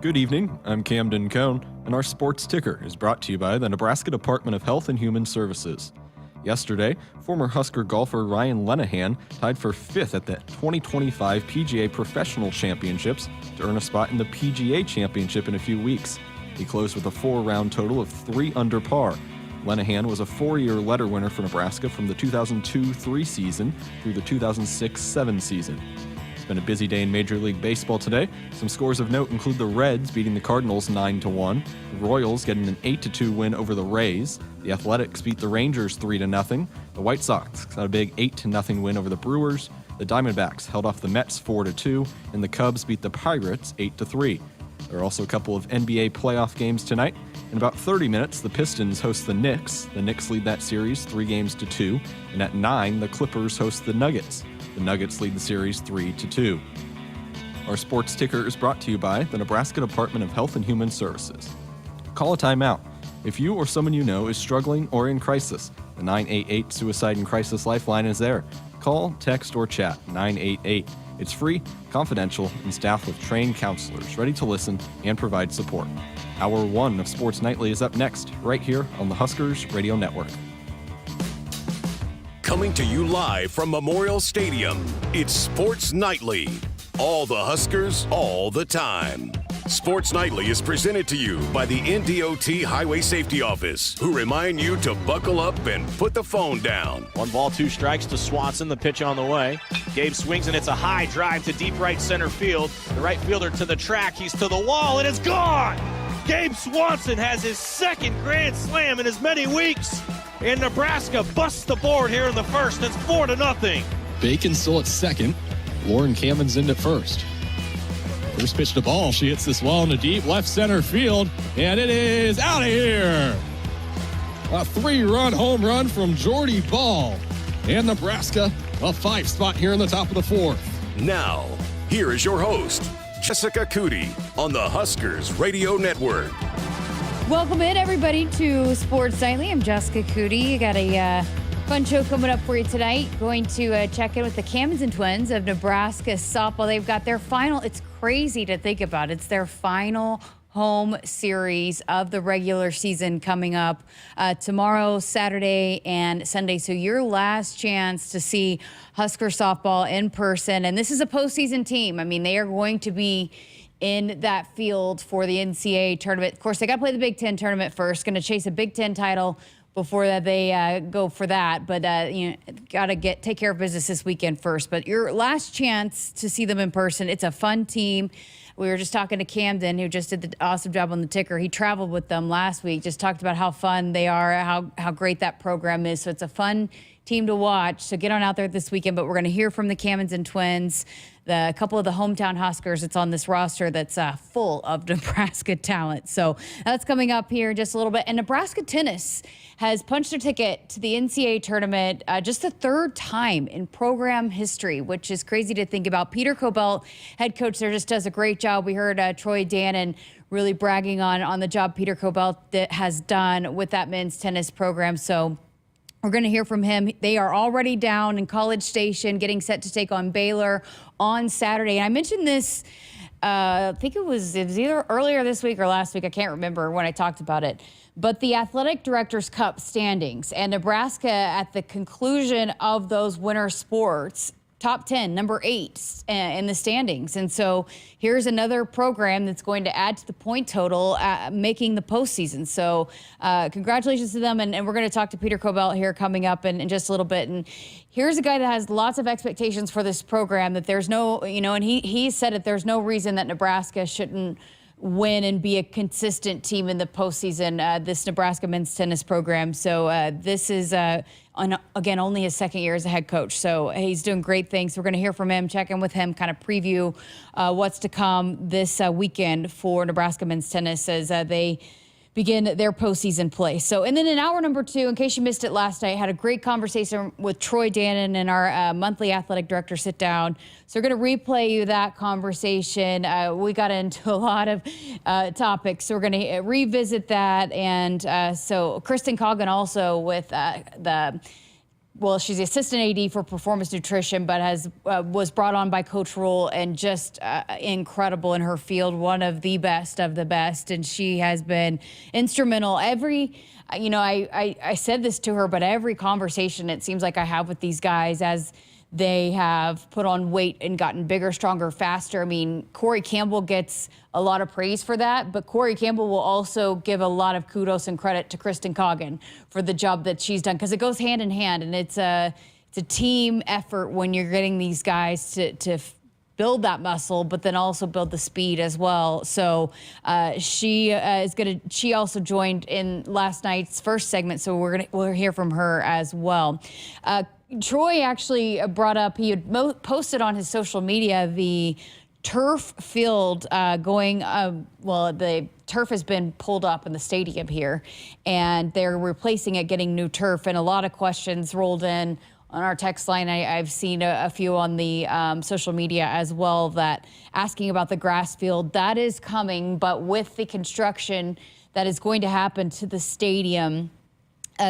Good evening, I'm Camden Cohn, and our sports ticker is brought to you by the Nebraska Department of Health and Human Services. Yesterday, former Husker golfer Ryan Lenahan tied for 5th at the 2025 PGA Professional Championships to earn a spot in the PGA Championship in a few weeks. He closed with a 4-round total of 3 under par. Lenahan was a 4-year letter winner for Nebraska from the 2002-03 season through the 2006-07 season. It's been a busy day in Major League Baseball today. Some scores of note include the Reds beating the Cardinals 9-1, the Royals getting an 8-2 win over the Rays, the Athletics beat the Rangers 3-0, the White Sox got a big 8-0 win over the Brewers, the Diamondbacks held off the Mets 4-2, and the Cubs beat the Pirates 8-3. There are also a couple of NBA playoff games tonight. In about 30 minutes, the Pistons host the Knicks. The Knicks lead that series 3-2, and at 9, the Clippers host the Nuggets. The Nuggets lead the series 3-2. Our sports ticker is brought to you by the Nebraska Department of Health and Human Services. Call a timeout if you or someone you know is struggling or in crisis. The 988 Suicide and Crisis Lifeline is there. Call, text, or chat 988. It's free, confidential, and staffed with trained counselors ready to listen and provide support. Hour 1 of Sports Nightly is up next, right here on the Huskers Radio Network. Coming to you live from Memorial Stadium, it's Sports Nightly. All the Huskers, all the time. Sports Nightly is presented to you by the NDOT Highway Safety Office, who remind you to buckle up and put the phone down. 1 ball, 2 strikes to Swanson, the pitch on the way. Gabe swings and it's a high drive to deep right center field. The right fielder to the track, he's to the wall, and it's gone! Gabe Swanson has his 2nd grand slam in as many weeks. And Nebraska busts the board here in the first. It's 4-0. Bacon still at second. Lauren Camenzind at first. First pitch to ball. She hits this well in the deep left center field. And it is out of here. A 3-run home run from Jordy Ball. And Nebraska, a 5 spot here in the top of the 4th. Now, here is your host, Jessica Coody, on the Huskers Radio Network. Welcome in, everybody, to Sports Nightly. I'm Jessica Coody. Got a fun show coming up for you tonight. Going to check in with the Camenzind twins of Nebraska softball. They've got their final, it's crazy to think about, it's their final home series of the regular season coming up tomorrow, Saturday, and Sunday. So your last chance to see Husker softball in person. And this is a postseason team. I mean, they are going to be in that field for the NCAA tournament. Of course, they got to play the Big Ten tournament first. Going to chase a Big Ten title before that they go for that. But got to take care of business this weekend first. But your last chance to see them in person. It's a fun team. We were just talking to Camden, who just did the awesome job on the ticker. He traveled with them last week. Just talked about how fun they are, how great that program is. So it's a fun team to watch. So get on out there this weekend. But we're going to hear from the Camenzind twins, a couple of the hometown Huskers that's on this roster that's full of Nebraska talent. So that's coming up here in just a little bit. And Nebraska tennis has punched their ticket to the NCAA tournament just the 3rd time in program history, which is crazy to think about. Peter Kobelt, head coach there, just does a great job. We heard Troy Dannon really bragging on the job Peter Kobelt has done with that men's tennis program. So we're going to hear from him. They are already down in College Station, getting set to take on Baylor on Saturday. And I mentioned this, I think it was either earlier this week or last week. I can't remember when I talked about it. But the Athletic Directors Cup standings, and Nebraska at the conclusion of those winter sports, top 10, number 8 in the standings. And so here's another program that's going to add to the point total, making the postseason. So congratulations to them. And we're going to talk to Peter Kobelt here coming up in just a little bit. And here's a guy that has lots of expectations for this program, that there's no, and he said it, there's no reason that Nebraska shouldn't win and be a consistent team in the postseason, this Nebraska men's tennis program. So this is, again, only his 2nd year as a head coach. So he's doing great things. We're going to hear from him, check in with him, kind of preview what's to come this weekend for Nebraska men's tennis as they begin their postseason play. So, and then in hour number 2, in case you missed it last night, had a great conversation with Troy Dannon and our monthly athletic director sit down. So we're going to replay you that conversation. We got into a lot of topics, so we're going to revisit that. And so Kristen Coggan also with the she's the assistant AD for performance nutrition, but was brought on by Coach Rule and just incredible in her field, one of the best, and she has been instrumental. I said this to her, but every conversation it seems like I have with these guys as they have put on weight and gotten bigger, stronger, faster. I mean, Corey Campbell gets a lot of praise for that, but Corey Campbell will also give a lot of kudos and credit to Kristen Coggan for the job that she's done, because it goes hand in hand, and it's a team effort when you're getting these guys to build that muscle, but then also build the speed as well. So she also joined in last night's first segment, so we'll hear from her as well. Troy actually brought up, he had posted on his social media the turf field the turf has been pulled up in the stadium here, and they're replacing it, getting new turf, and a lot of questions rolled in on our text line. I've seen a few on the social media as well, that asking about the grass field. That is coming, but with the construction that is going to happen to the stadium,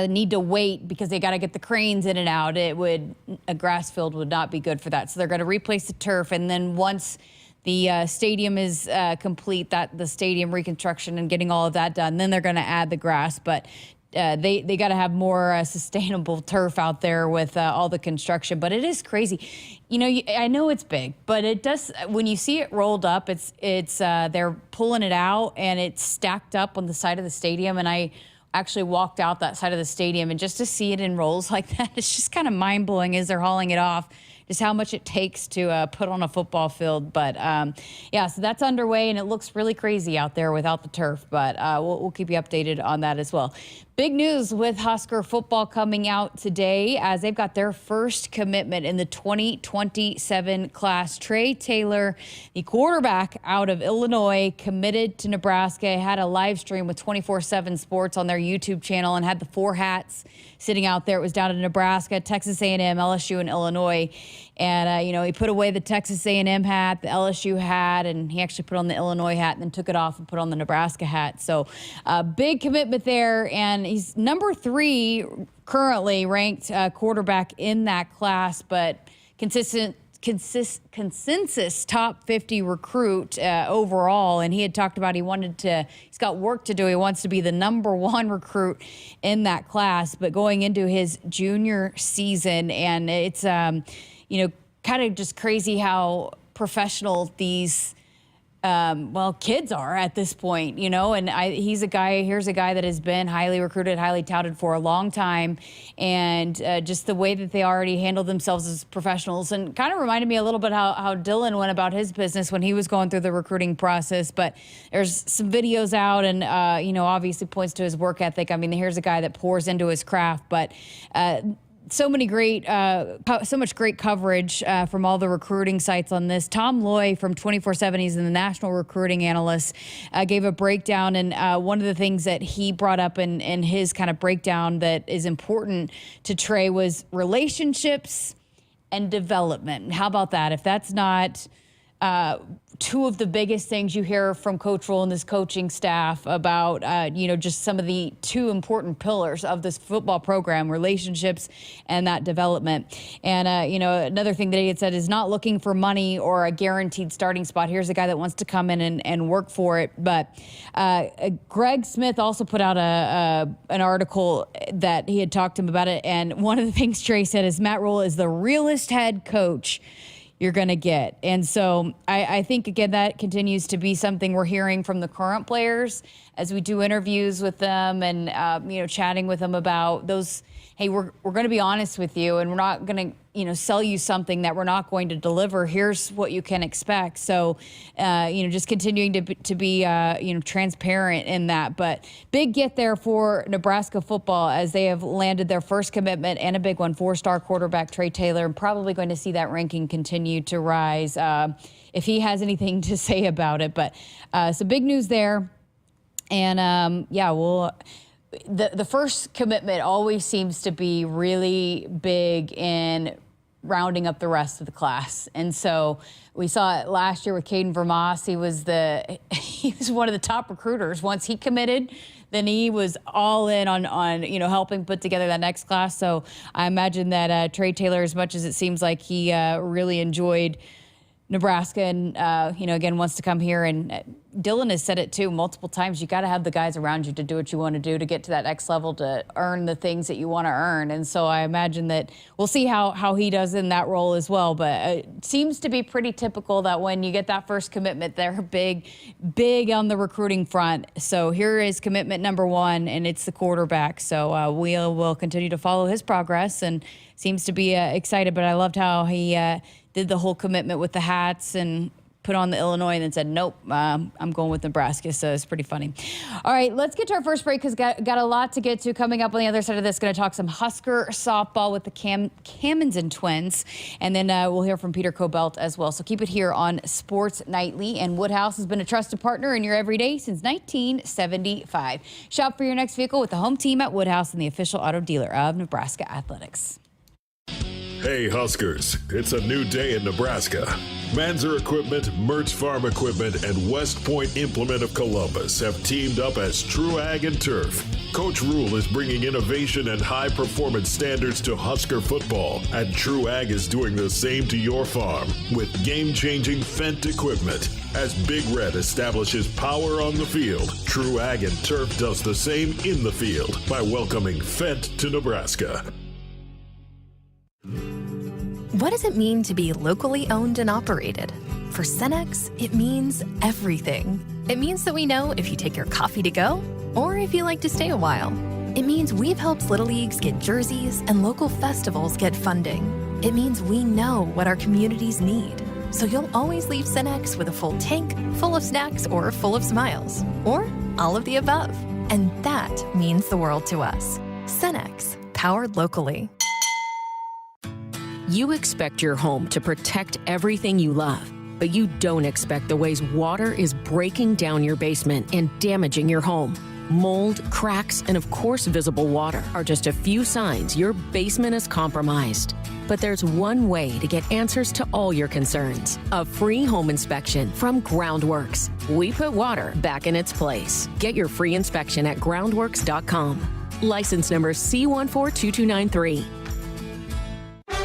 need to wait because they got to get the cranes in and out. A grass field would not be good for that. So they're going to replace the turf, and then once the stadium is complete, that the stadium reconstruction and getting all of that done, then they're going to add the grass. But they got to have more sustainable turf out there with all the construction. But it is crazy. I know it's big, but it does, when you see it rolled up, it's they're pulling it out and it's stacked up on the side of the stadium. And I actually walked out that side of the stadium, and just to see it in rolls like that, it's just kind of mind-blowing as they're hauling it off, just how much it takes to put on a football field. But so that's underway, and it looks really crazy out there without the turf, but we'll keep you updated on that as well. Big news with Husker football coming out today, as they've got their first commitment in the 2027 class. Trey Taylor, the quarterback out of Illinois, committed to Nebraska. Had a live stream with 24/7 Sports on their YouTube channel and had the 4 hats sitting out there. It was down in Nebraska, Texas A&M, LSU, and Illinois. And, he put away the Texas A&M hat, the LSU hat, and he actually put on the Illinois hat and then took it off and put on the Nebraska hat. So big commitment there. And he's number 3 currently ranked quarterback in that class, but consensus top 50 recruit overall. And he had talked about he's got work to do. He wants to be the number 1 recruit in that class, but going into his junior season. And it's, kind of just crazy how professional these kids are at this point, and here's a guy that has been highly recruited, highly touted for a long time. And just the way that they already handle themselves as professionals, and kind of reminded me a little bit how Dylan went about his business when he was going through the recruiting process. But there's some videos out, and, obviously points to his work ethic. I mean, here's a guy that pours into his craft, but so much great coverage from all the recruiting sites on this. Tom Loy from 24/7, he's the national recruiting analyst, gave a breakdown. And one of the things that he brought up in his kind of breakdown that is important to Trey was relationships and development. How about that? If that's not two of the biggest things you hear from Coach Rule and this coaching staff about, just some of the 2 important pillars of this football program, relationships and that development. And, another thing that he had said is not looking for money or a guaranteed starting spot. Here's a guy that wants to come in and work for it. But Greg Smith also put out an article that he had talked to him about it. And one of the things Trey said is Matt Rule is the realest head coach you're going to get. And so I think, again, that continues to be something we're hearing from the current players as we do interviews with them and, chatting with them about those. Hey, we're going to be honest with you, and we're not going to, sell you something that we're not going to deliver. Here's what you can expect. So, just continuing to be transparent in that. But big get there for Nebraska football as they have landed their first commitment, and a big one, 4-star quarterback Trey Taylor. And probably going to see that ranking continue to rise if he has anything to say about it. But so big news there. And the first commitment always seems to be really big in rounding up the rest of the class. And so we saw it last year with Caden Vermas. He was one of the top recruiters. Once he committed, then he was all in on helping put together that next class. So I imagine that Trey Taylor, as much as it seems like he really enjoyed Nebraska and, again, wants to come here. And Dylan has said it, too, multiple times. You got to have the guys around you to do what you want to do, to get to that next level, to earn the things that you want to earn. And so I imagine that we'll see how he does in that role as well. But it seems to be pretty typical that when you get that first commitment, they're big on the recruiting front. So here is commitment number one, and it's the quarterback. So we will continue to follow his progress, and seems to be excited. But I loved how he did the whole commitment with the hats and put on the Illinois and then said, nope, I'm going with Nebraska. So it's pretty funny. All right, let's get to our first break because got a lot to get to. Coming up on the other side of this, going to talk some Husker softball with the Camenzind twins. And then we'll hear from Peter Kobelt as well. So keep it here on Sports Nightly. And Woodhouse has been a trusted partner in your everyday since 1975. Shop for your next vehicle with the home team at Woodhouse and the official auto dealer of Nebraska Athletics. Hey Huskers, it's a new day in Nebraska. Manzer Equipment, Mertz Farm Equipment, and West Point Implement of Columbus have teamed up as True Ag and Turf. Coach Rule is bringing innovation and high-performance standards to Husker football, and True Ag is doing the same to your farm with game-changing Fendt equipment. As Big Red establishes power on the field, True Ag and Turf does the same in the field by welcoming Fendt to Nebraska. What does it mean to be locally owned and operated? For Cenex, it means everything. It means that we know if you take your coffee to go or if you like to stay a while. It means we've helped Little Leagues get jerseys and local festivals get funding. It means we know what our communities need. So you'll always leave Cenex with a full tank, full of snacks, or full of smiles. Or all of the above. And that means the world to us. Cenex, powered locally. You expect your home to protect everything you love, but you don't expect the ways water is breaking down your basement and damaging your home. Mold, cracks, and of course visible water are just a few signs your basement is compromised. But there's one way to get answers to all your concerns. A free home inspection from Groundworks. We put water back in its place. Get your free inspection at groundworks.com. License number C142293.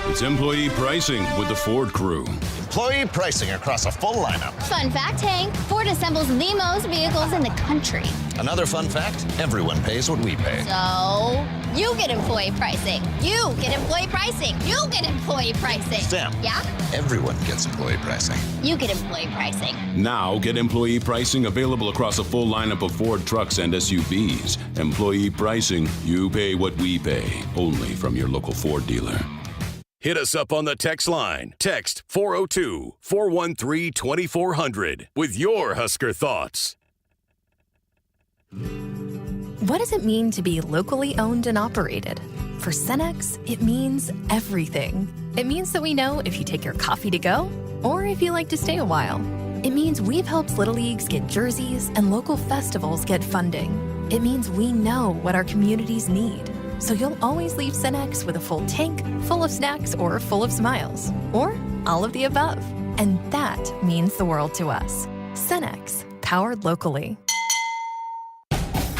It's employee pricing with the Ford crew. Employee pricing across a full lineup. Fun fact, Hank, Ford assembles the most vehicles in the country. Another fun fact, everyone pays what we pay. So, you get employee pricing. You get employee pricing. You get employee pricing. Sam. Yeah? Everyone gets employee pricing. You get employee pricing. Now get employee pricing available across a full lineup of Ford trucks and SUVs. Employee pricing, you pay what we pay. Only from your local Ford dealer. Hit us up on the text line. Text 402-413-2400 with your Husker thoughts. What does it mean to be locally owned and operated? For Cenex, it means everything. It means that we know if you take your coffee to go or if you like to stay a while. It means we've helped Little Leagues get jerseys and local festivals get funding. It means we know what our communities need. So you'll always leave Cenex with a full tank, full of snacks, or full of smiles. Or all of the above. And that means the world to us. Cenex, powered locally.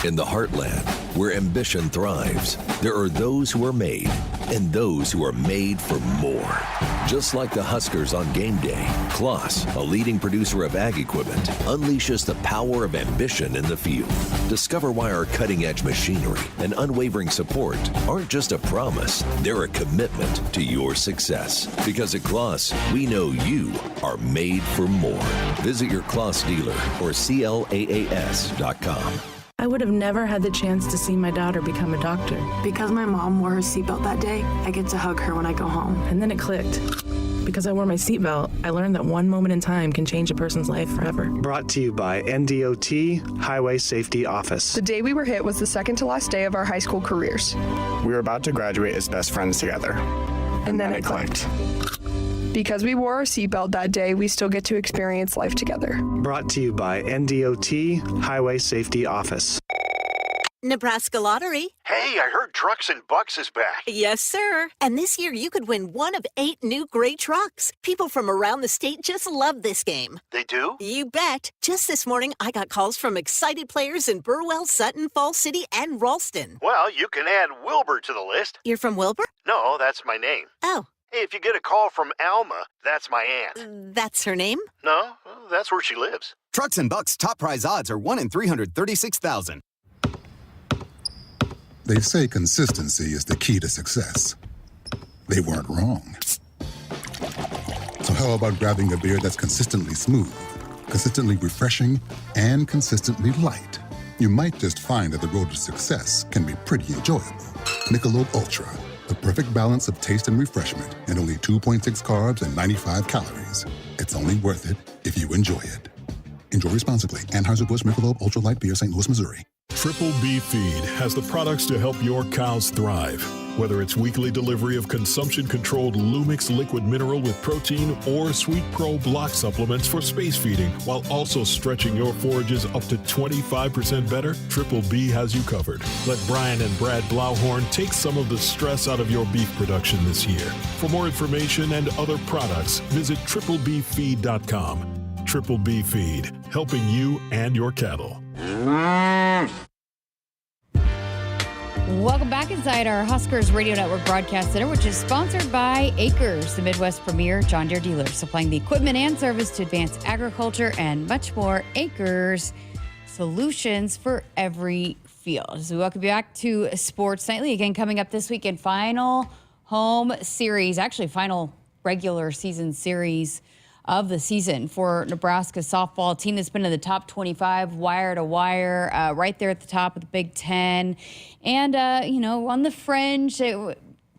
In the heartland, where ambition thrives, there are those who are made and those who are made for more. Just like the Huskers on game day, Kloss, a leading producer of ag equipment, unleashes the power of ambition in the field. Discover why our cutting-edge machinery and unwavering support aren't just a promise, they're a commitment to your success. Because at Kloss, we know you are made for more. Visit your Kloss dealer or CLAAS.com. I would have never had the chance to see my daughter become a doctor. Because my mom wore her seatbelt that day, I get to hug her when I go home. And then it clicked. Because I wore my seatbelt, I learned that one moment in time can change a person's life forever. Brought to you by NDOT Highway Safety Office. The day we were hit was the second to last day of our high school careers. We were about to graduate as best friends together. And then it clicked. Because we wore our seatbelt that day, we still get to experience life together. Brought to you by NDOT Highway Safety Office. Nebraska Lottery. Hey, I heard Trucks and Bucks is back. Yes, sir. And this year you could win one of 8 new great trucks. People from around the state just love this game. They do? You bet. Just this morning, I got calls from excited players in Burwell, Sutton, Fall City, and Ralston. Well, you can add Wilbur to the list. You're from Wilbur? No, that's my name. Oh. Hey, if you get a call from Alma, that's my aunt. That's her name? No, that's where she lives. Trucks and Bucks top prize odds are 1 in 336,000. They say consistency is the key to success. They weren't wrong. So how about grabbing a beer that's consistently smooth, consistently refreshing, and consistently light? You might just find that the road to success can be pretty enjoyable. Michelob Ultra, the perfect balance of taste and refreshment, and only 2.6 carbs and 95 calories. It's only worth it if you enjoy it. Enjoy responsibly. Anheuser-Busch Michelob Ultra Light Beer, St. Louis, Missouri. Triple B Feed has the products to help your cows thrive. Whether it's weekly delivery of consumption-controlled Lumix liquid mineral with protein or Sweet Pro block supplements for space feeding, while also stretching your forages up to 25% better, Triple B has you covered. Let Brian and Brad Blauhorn take some of the stress out of your beef production this year. For more information and other products, visit triplebfeed.com. Triple B Feed, helping you and your cattle. Welcome back inside our Huskers Radio Network Broadcast Center, which is sponsored by Akrs, the Midwest premier John Deere dealer, supplying the equipment and service to advance agriculture and much more. Akrs, solutions for every field. So we welcome you back to Sports Nightly. Again, coming up this weekend, final home series, actually final regular season series of the season for Nebraska softball, a team that's been in the top 25 wire to wire, right there at the top of the Big Ten. And, on the fringe,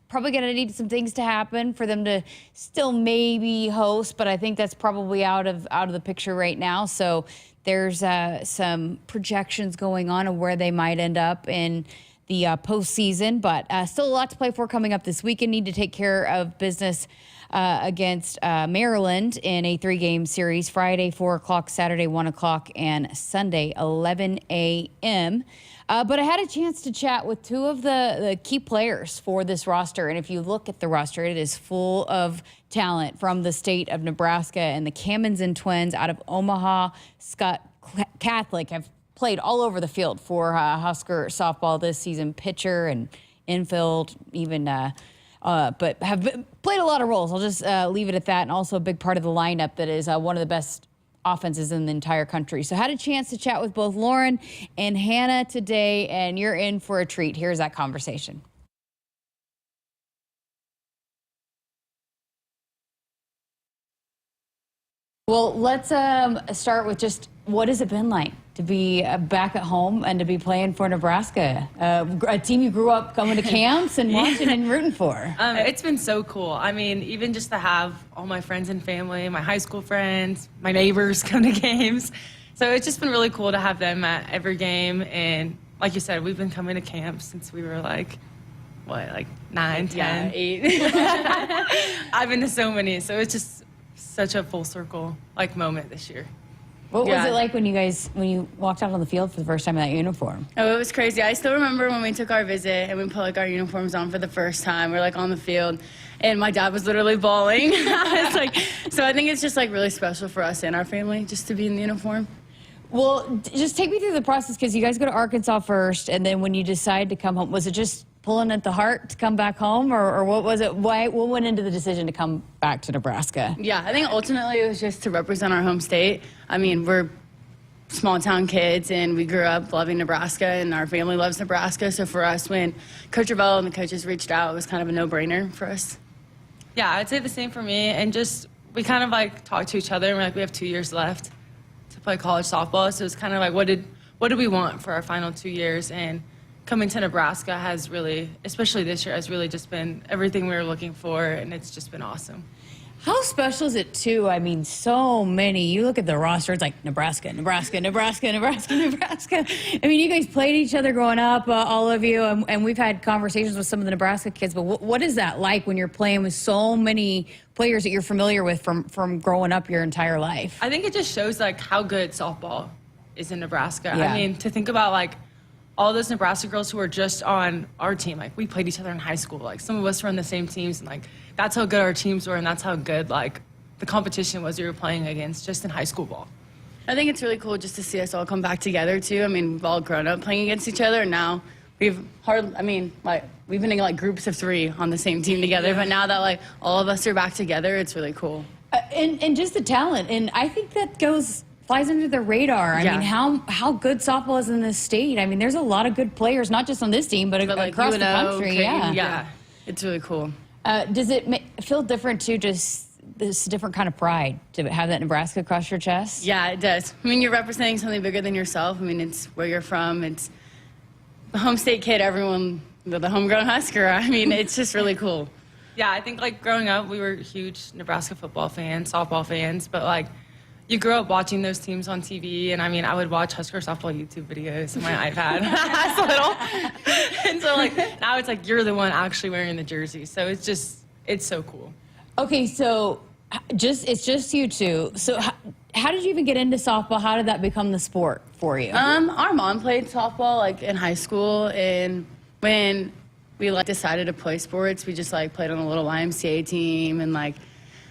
probably going to need some things to happen for them to still maybe host, but I think that's probably out of the picture right now. So there's some projections going on of where they might end up in the postseason, but still a lot to play for coming up this weekend. Need to take care of business against Maryland in a 3-game series, Friday, 4 o'clock, Saturday, 1 o'clock, and Sunday, 11 a.m. But I had a chance to chat with 2 of the key players for this roster. And if you look at the roster, it is full of talent from the state of Nebraska. And the Camenzind twins out of Omaha, Scott Catholic, have played all over the field for Husker softball this season, pitcher and infield, even but have played a lot of roles. I'll just leave it at that. And also a big part of the lineup that is one of the best offenses in the entire country. So had a chance to chat with both Lauren and Hannah today, and you're in for a treat. Here's that conversation. Well, let's start with just what has it been like to be back at home and to be playing for Nebraska, a team you grew up going to camps and watching and rooting for? It's been so cool. I mean, even just to have all my friends and family, my high school friends, my neighbors come to games. So it's just been really cool to have them at every game. And like you said, we've been coming to camp since we were like 9, 10? Yeah, 8. I've been to so many. So it's just such a full circle moment this year. What was it like when you walked out on the field for the first time in that uniform? Oh, it was crazy. I still remember when we took our visit and we put our uniforms on for the first time. We're on the field, and my dad was literally bawling. So I think it's just really special for us and our family just to be in the uniform. Well, just take me through the process, because you guys go to Arkansas first, and then when you decide to come home, was it just pulling at the heart to come back home, or what was it? What went into the decision to come back to Nebraska? Yeah, I think ultimately it was just to represent our home state. I mean, we're small town kids, and we grew up loving Nebraska, and our family loves Nebraska. So for us, when Coach Ravel and the coaches reached out, it was kind of a no-brainer for us. Yeah, I'd say the same for me. And just we kind of talked to each other, and we're we have 2 years left to play college softball. So it's kind of what did we want for our final 2 years? And coming to Nebraska has really, especially this year, has really just been everything we were looking for, and it's just been awesome. How special is it, too? I mean, so many. You look at the roster, it's Nebraska, Nebraska, Nebraska, Nebraska, Nebraska. I mean, you guys played each other growing up, all of you, and we've had conversations with some of the Nebraska kids, but what is that like when you're playing with so many players that you're familiar with from growing up your entire life? I think it just shows, how good softball is in Nebraska. Yeah. I mean, to think about, all those Nebraska girls who are just on our team, like we played each other in high school. Like some of us were on the same teams, and like that's how good our teams were, and that's how good like the competition was we were playing against just in high school ball. I think it's really cool just to see us all come back together too. I mean, we've all grown up playing against each other, and now we've been in like groups of 3 on the same team together, but now that like all of us are back together, it's really cool. And just the talent, and I think that flies under the radar. I mean, how good softball is in this state. I mean, there's a lot of good players, not just on this team, but like across the country. Yeah, it's really cool. Does it feel different too, just this different kind of pride to have that Nebraska across your chest? Yeah, it does. I mean, you're representing something bigger than yourself. I mean, it's where you're from. It's the home state kid, everyone, the homegrown Husker. I mean, it's just really cool. Yeah, I think like growing up, we were huge Nebraska football fans, softball fans, but like you grew up watching those teams on TV, and I mean, I would watch Husker softball YouTube videos on my iPad as little. And so like now it's like you're the one actually wearing the jersey. So it's so cool. Okay, so it's just you two. So how did you even get into softball? How did that become the sport for you? Our mom played softball like in high school, and when we like decided to play sports, we just like played on a little YMCA team, and like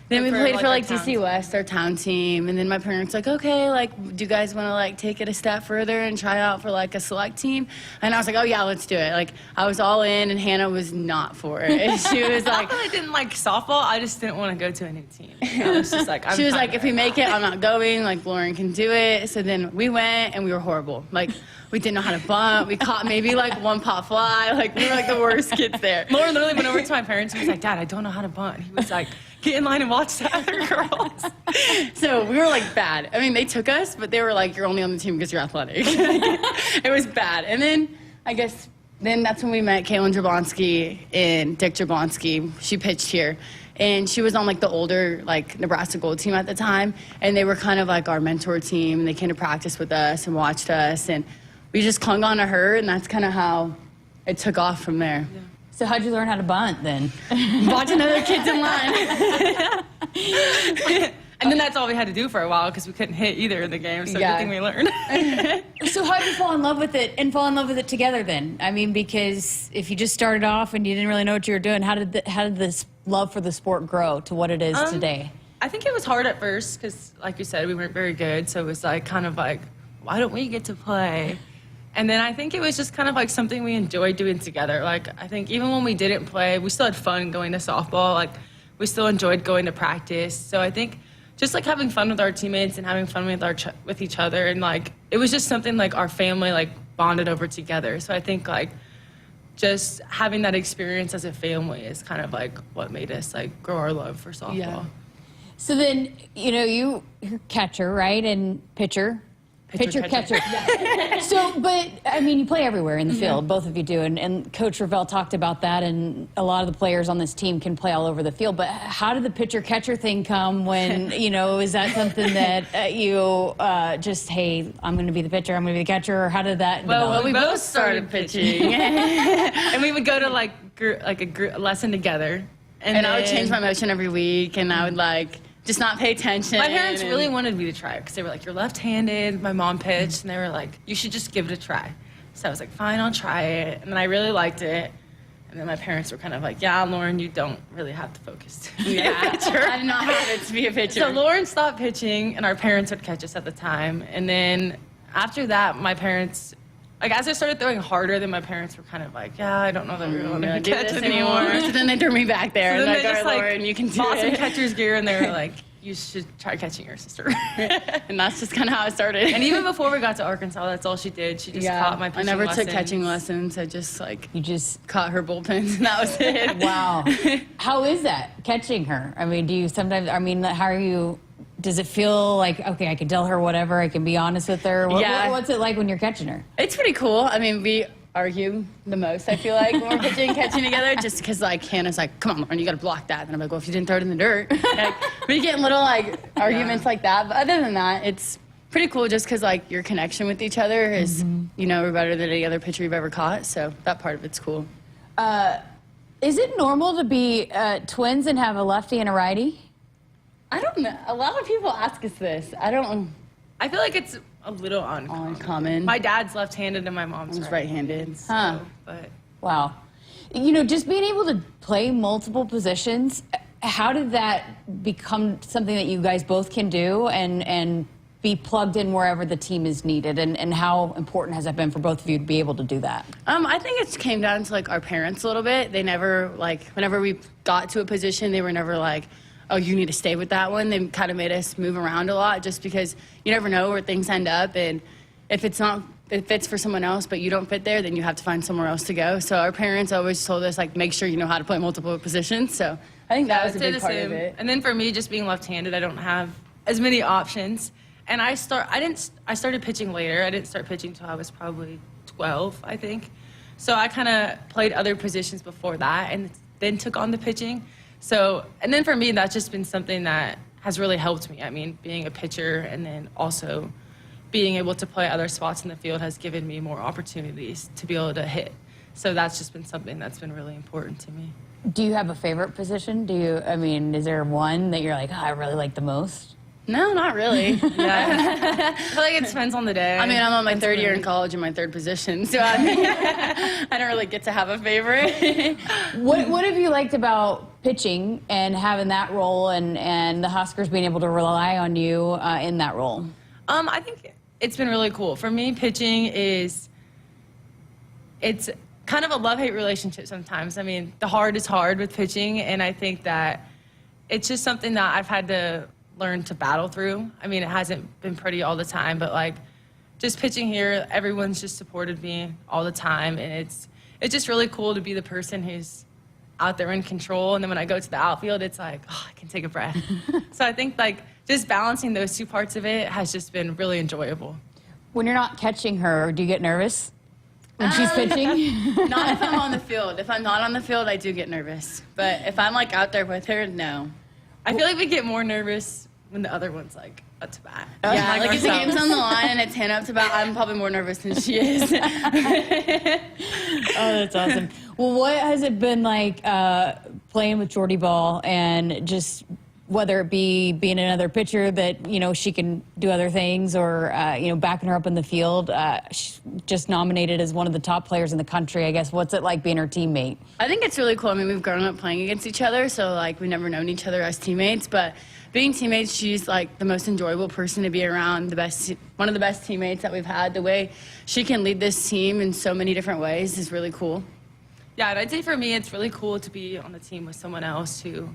then we played for like DC West, our town team, and then my parents like, okay, like, do you guys want to like take it a step further and try out for like a select team? And I was like, oh yeah, let's do it. Like I was all in, and Hannah was not for it. And she was like, I really didn't like softball. I just didn't want to go to a new team. I was just like, she was like, if we make it, I'm not going. Like Lauren can do it. So then we went, and we were horrible. Like we didn't know how to bunt. We caught maybe like one pop fly. Like we were like the worst kids there. Lauren literally went over to my parents and was like, Dad, I don't know how to bunt. He was like, get in line and watch the other girls. So we were like bad. I mean, they took us, but they were like, you're only on the team because you're athletic. It was bad. And then I guess that's when we met Kaylin Jablonski and Dick Jablonski. She pitched here. And she was on like the older like Nebraska Gold team at the time. And they were kind of like our mentor team. And they came to practice with us and watched us. And we just clung on to her. And that's kind of how it took off from there. Yeah. So how'd you learn how to bunt then? Watching other kids in line. And then that's all we had to do for a while because we couldn't hit either in the game. So good thing we learned. So how'd you fall in love with it and fall in love with it together then? I mean, because if you just started off and you didn't really know what you were doing, how did this love for the sport grow to what it is today? I think it was hard at first because, like you said, we weren't very good. So it was like kind of like, why don't we get to play? And then I think it was just kind of like something we enjoyed doing together. Like, I think even when we didn't play, we still had fun going to softball. Like, we still enjoyed going to practice. So I think just like having fun with our teammates and having fun with each other. And like, it was just something like our family like bonded over together. So I think like just having that experience as a family is kind of like what made us like grow our love for softball. Yeah. So then, you're catcher, right? And pitcher. Pitcher, catcher. Yeah. So, but, I mean, you play everywhere in the field, both of you do, and Coach Ravel talked about that, and a lot of the players on this team can play all over the field, but how did the pitcher-catcher thing come when, is that something that you just, hey, I'm going to be the pitcher, I'm going to be the catcher, or how did that develop? Well, we both started pitching. And we would go to, a lesson together. And I would change my motion every week, and I would, just not pay attention. My parents really wanted me to try it because they were like, you're left-handed. My mom pitched, and they were like, you should just give it a try. So I was like, fine, I'll try it. And then I really liked it. And then my parents were kind of like, yeah, Lauren, you don't really have to focus to be a pitcher. I did not have it to be a pitcher. So Lauren stopped pitching, and our parents would catch us at the time. And then after that, my parents, as I started throwing harder, then my parents were kind of like, yeah, I don't know that we really want to catch anymore. So then they threw me back there. So and then they just Lauren, you can do bought some it. catcher's gear, and they were like, you should try catching your sister. And that's just kind of how it started. And even before we got to Arkansas, that's all she did. She just caught my pitching I never lessons. took catching lessons. I just You just caught her bullpens, and that was it. Wow. How is that, catching her? I mean, do you sometimes, how are you, does it feel like, okay, I can tell her whatever, I can be honest with her? What's it like when you're catching her? It's pretty cool. I mean, we argue the most, I feel like, when we're pitching and catching together, just because, Hannah's like, come on, Lauren, you got to block that. And I'm like, well, if you didn't throw it in the dirt. We get little, arguments like that. But other than that, it's pretty cool just because, your connection with each other is, we're better than any other pitcher you've ever caught. So that part of it's cool. Is it normal to be twins and have a lefty and a righty? I don't know. A lot of people ask us this. I feel like it's a little uncommon. My dad's left-handed and my mom's right-handed. So, but Wow. Just being able to play multiple positions, how did that become something that you guys both can do and be plugged in wherever the team is needed? And how important has that been for both of you to be able to do that? I think it came down to our parents a little bit. They never whenever we got to a position, they were never like, oh, you need to stay with that one. They kind of made us move around a lot just because you never know where things end up. And if it fits for someone else, but you don't fit there, then you have to find somewhere else to go. So our parents always told us, make sure you know how to play multiple positions. So I think that was a big part of it. And then for me, just being left-handed, I don't have as many options. And I started pitching later. I didn't start pitching until I was probably 12, I think. So I kind of played other positions before that and then took on the pitching. So, and then for me, that's just been something that has really helped me. I mean, being a pitcher and then also being able to play other spots in the field has given me more opportunities to be able to hit. So that's just been something that's been really important to me. Do you have a favorite position? Is there one that you're like, I really like the most? No, not really. Yeah. I feel like it depends on the day. I'm on my third year in college in my third position, so I don't really get to have a favorite. What have you liked about pitching and having that role and the Huskers being able to rely on you in that role? I think it's been really cool. For me, pitching it's kind of a love-hate relationship sometimes. The hard is hard with pitching, and I think that it's just something that I've had to learn to battle through. It hasn't been pretty all the time, but just pitching here, everyone's just supported me all the time, and it's just really cool to be the person who's out there in control. And then when I go to the outfield, it's I can take a breath. So I think just balancing those two parts of it has just been really enjoyable. When you're not catching her, do you get nervous when she's pitching? Not if I'm on the field. If I'm not on the field, I do get nervous. But if I'm out there with her, no. I feel like we get more nervous when the other one's up to bat. Yeah, if the game's on the line and it's hand up to bat, I'm probably more nervous than she is. Oh, that's awesome. Well, what has it been like playing with Jordy Ball and just whether it be being another pitcher that, she can do other things or, backing her up in the field? She's just nominated as one of the top players in the country, I guess. What's it like being her teammate? I think it's really cool. We've grown up playing against each other, so, we've never known each other as teammates. But being teammates, she's, the most enjoyable person to be around, one of the best teammates that we've had. The way she can lead this team in so many different ways is really cool. Yeah, and I'd say for me, it's really cool to be on the team with someone else who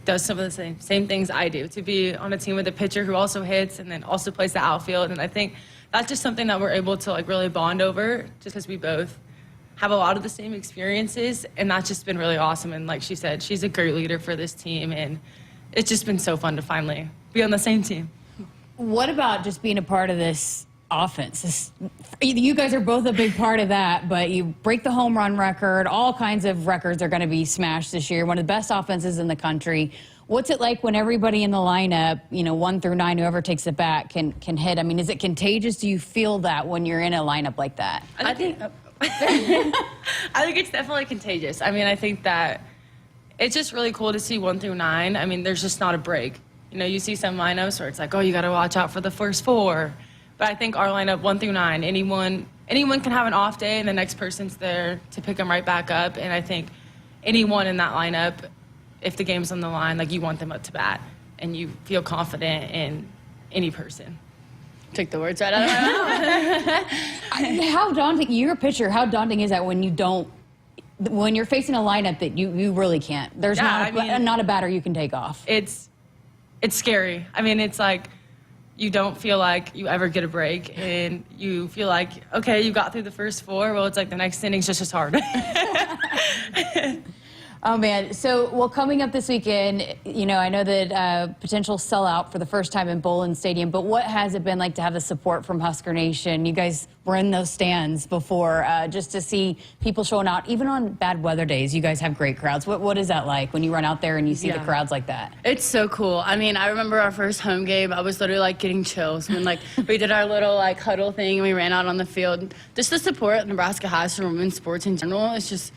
does some of the same things I do, to be on a team with a pitcher who also hits and then also plays the outfield. And I think that's just something that we're able to really bond over just because we both have a lot of the same experiences. And that's just been really awesome. And like she said, she's a great leader for this team. And it's just been so fun to finally be on the same team. What about just being a part of this offense? You guys are both a big part of that, but you break the home run record. All kinds of records are going to be smashed this year. One of the best offenses in the country. What's it like when everybody in the lineup, 1 through 9, whoever takes it back, can hit? Is it contagious? Do you feel that when you're in a lineup like that? I think it's definitely contagious. I think that it's just really cool to see 1 through 9. There's just not a break. You see some lineups where it's oh, you got to watch out for the first 4. But I think our lineup, 1 through 9, anyone can have an off day and the next person's there to pick them right back up. And I think anyone in that lineup, if the game's on the line, you want them up to bat and you feel confident in any person. Took the words right out of my mouth. How daunting, you're a pitcher, how daunting is that when you're facing a lineup that you really can't? There's not a batter you can take off. It's scary. It's you don't feel like you ever get a break, and you feel like, okay, you got through the first 4. Well, it's the next inning's just as hard. Oh, man. So, coming up this weekend, I know that potential sellout for the first time in Bowlin Stadium, but what has it been like to have the support from Husker Nation? You guys were in those stands before, just to see people showing out, even on bad weather days. You guys have great crowds. What is that like when you run out there and you see the crowds like that? It's so cool. I remember our first home game, I was literally getting chills when we did our little huddle thing and we ran out on the field. Just the support Nebraska has for women's sports in general is just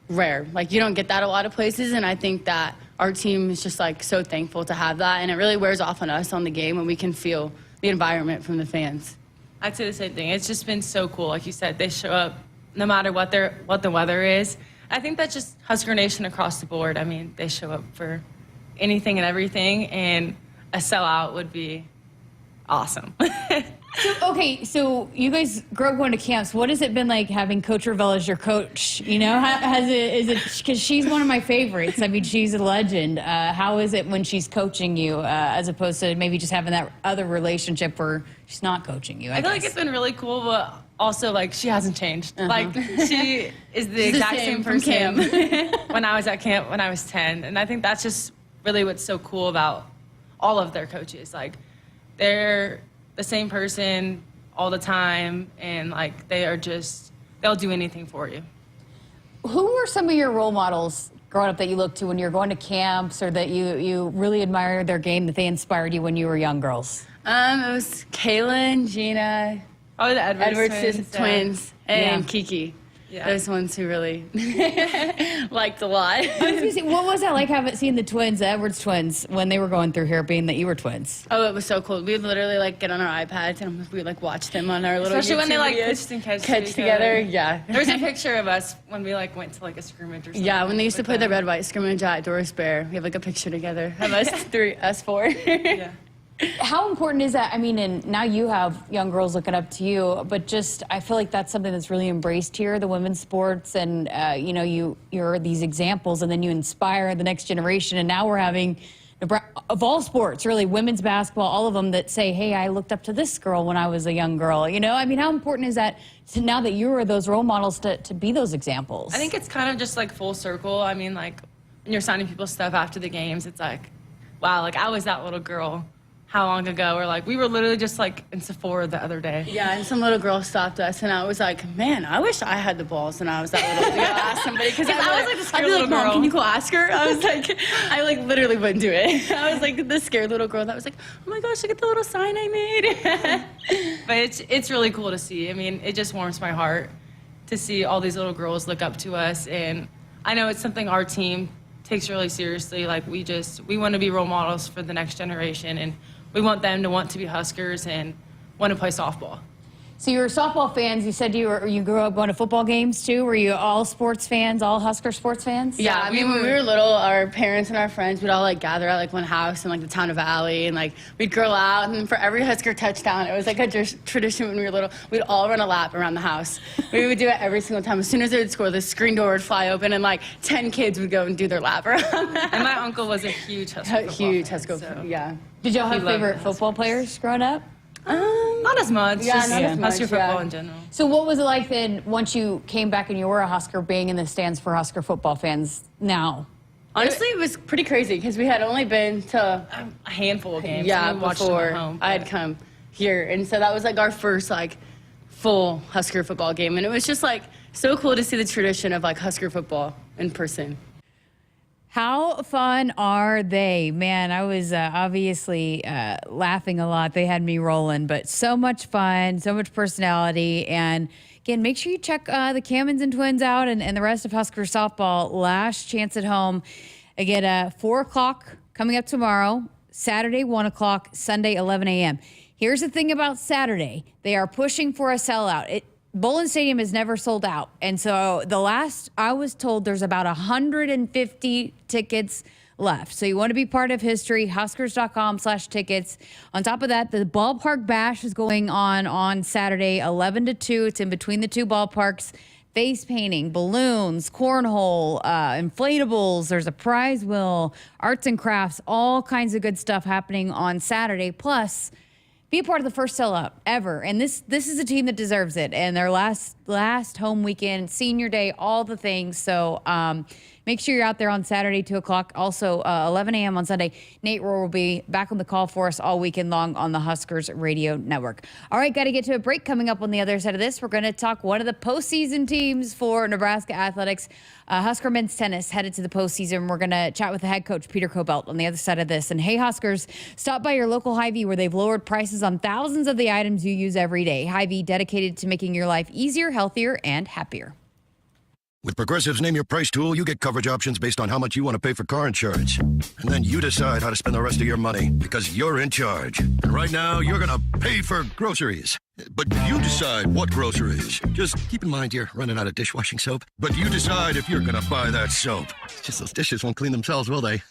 rare. You don't get that a lot of places, and I think that our team is just so thankful to have that, and it really wears off on us on the game when we can feel the environment from the fans. I'd say the same thing. It's just been so cool. Like you said, they show up no matter what the weather is. I think that's just Husker Nation across the board. I mean, they show up for anything and everything, and a sellout would be awesome. So you guys grew up going to camps. What has it been like having Coach Ravel as your coach? You know, is it because she's one of my favorites? I mean, she's a legend. How is it when she's coaching you as opposed to maybe just having that other relationship where she's not coaching you? I feel like it's been really cool, but also like she hasn't changed. Like she is the exact same person when I was at camp when I was 10, and I think that's just really what's so cool about all of their coaches. Like they're the same person all the time, and like they'll do anything for you. Who were some of your role models growing up that you looked to when you were going to camps, or that you really admired their game, that they inspired you when you were young girls? It was Kaylin, Gina, the Edwards twins, and Kiki. Yeah. Those ones who really liked a lot. I was gonna say, what was that like seeing the twins, the Edwards twins, when they were going through here, being that you were twins? Oh, it was so cool. We'd literally like get on our iPads and we like watch them on our little Especially YouTube when they like videos. pitched and catch together. Yeah. There's a picture of us when we like went to like a scrimmage or something. Yeah, when they used to play the red-white scrimmage at Doris Bear. We have like a picture together of us four. Yeah. How important is that? I mean, and now you have young girls looking up to you, but just I feel like that's something that's really embraced here, the women's sports, and you're these examples, and then you inspire the next generation. And now we're having, of all sports, really, women's basketball, all of them that say, hey, I looked up to this girl when I was a young girl. You know, I mean, how important is that now that you are those role models to be those examples? I think it's kind of just like full circle. I mean, like when you're signing people's stuff after the games, it's like, wow, like I was that little girl. How long ago? Or like we were literally just like in Sephora the other day. Yeah, and some little girl stopped us, and I was like, man, I wish I had the balls when I was that little to go ask somebody, because I was like the scared little girl. Mom, can you go ask her? I was like, I like literally wouldn't do it. I was like the scared little girl that was like, oh my gosh, look at the little sign I made. But it's really cool to see. I mean, it just warms my heart to see all these little girls look up to us, and I know it's something our team takes really seriously. Like we want to be role models for the next generation, and we want them to want to be Huskers and want to play softball. So you were softball fans. You said you grew up going to football games too. Were you all sports fans, all Husker sports fans? Yeah, I mean, when we were little, our parents and our friends would all like gather at like one house in like the town of Valley, and like we'd girl out, and for every Husker touchdown, it was like a tradition when we were little. We'd all run a lap around the house. We would do it every single time. As soon as they would score, the screen door would fly open, and like 10 kids would go and do their lap around. And my uncle was a huge Husker Husker fan, yeah. Did y'all have favorite football players growing up? Not as much. Yeah, just not as much, Husker football in general. So what was it like then once you came back and you were a Husker, being in the stands for Husker football fans now? Honestly, it was pretty crazy because we had only been to a handful of games. Yeah, we watched them before at home, I had come here. And so that was like our first like full Husker football game. And it was just like so cool to see the tradition of like Husker football in person. How fun are they? Man, I was obviously laughing a lot. They had me rolling, but so much fun, so much personality. And again, make sure you check the Camenzind twins out and the rest of Husker softball. Last chance at home. Again, 4 o'clock coming up tomorrow, Saturday, 1 o'clock, Sunday, 11 a.m. Here's the thing about Saturday. They are pushing for a sellout. Bowling Stadium is never sold out. And so the last I was told, there's about 150 tickets left. So you want to be part of history, Huskers.com/tickets. On top of that, the ballpark bash is going on Saturday, 11 to 2. It's in between the two ballparks. Face painting, balloons, cornhole, inflatables. There's a prize wheel, arts and crafts, all kinds of good stuff happening on Saturday. Plus, be a part of the first sellout ever. And this is a team that deserves it. And their last home weekend, senior day, all the things. So make sure you're out there on Saturday, 2 o'clock. Also, 11 a.m. on Sunday. Nate Rohr will be back on the call for us all weekend long on the Huskers Radio Network. All right, got to get to a break. Coming up on the other side of this, we're going to talk one of the postseason teams for Nebraska Athletics. Husker men's tennis headed to the postseason. We're going to chat with the head coach, Peter Kobelt, on the other side of this. And hey, Huskers, stop by your local Hy-Vee where they've lowered prices on thousands of the items you use every day. Hy-Vee dedicated to making your life easier, healthier, and happier. With Progressive's Name Your Price tool, you get coverage options based on how much you want to pay for car insurance. And then you decide how to spend the rest of your money because you're in charge. And right now, you're going to pay for groceries. But you decide what groceries. Just keep in mind you're running out of dishwashing soap. But you decide if you're going to buy that soap. It's just those dishes won't clean themselves, will they?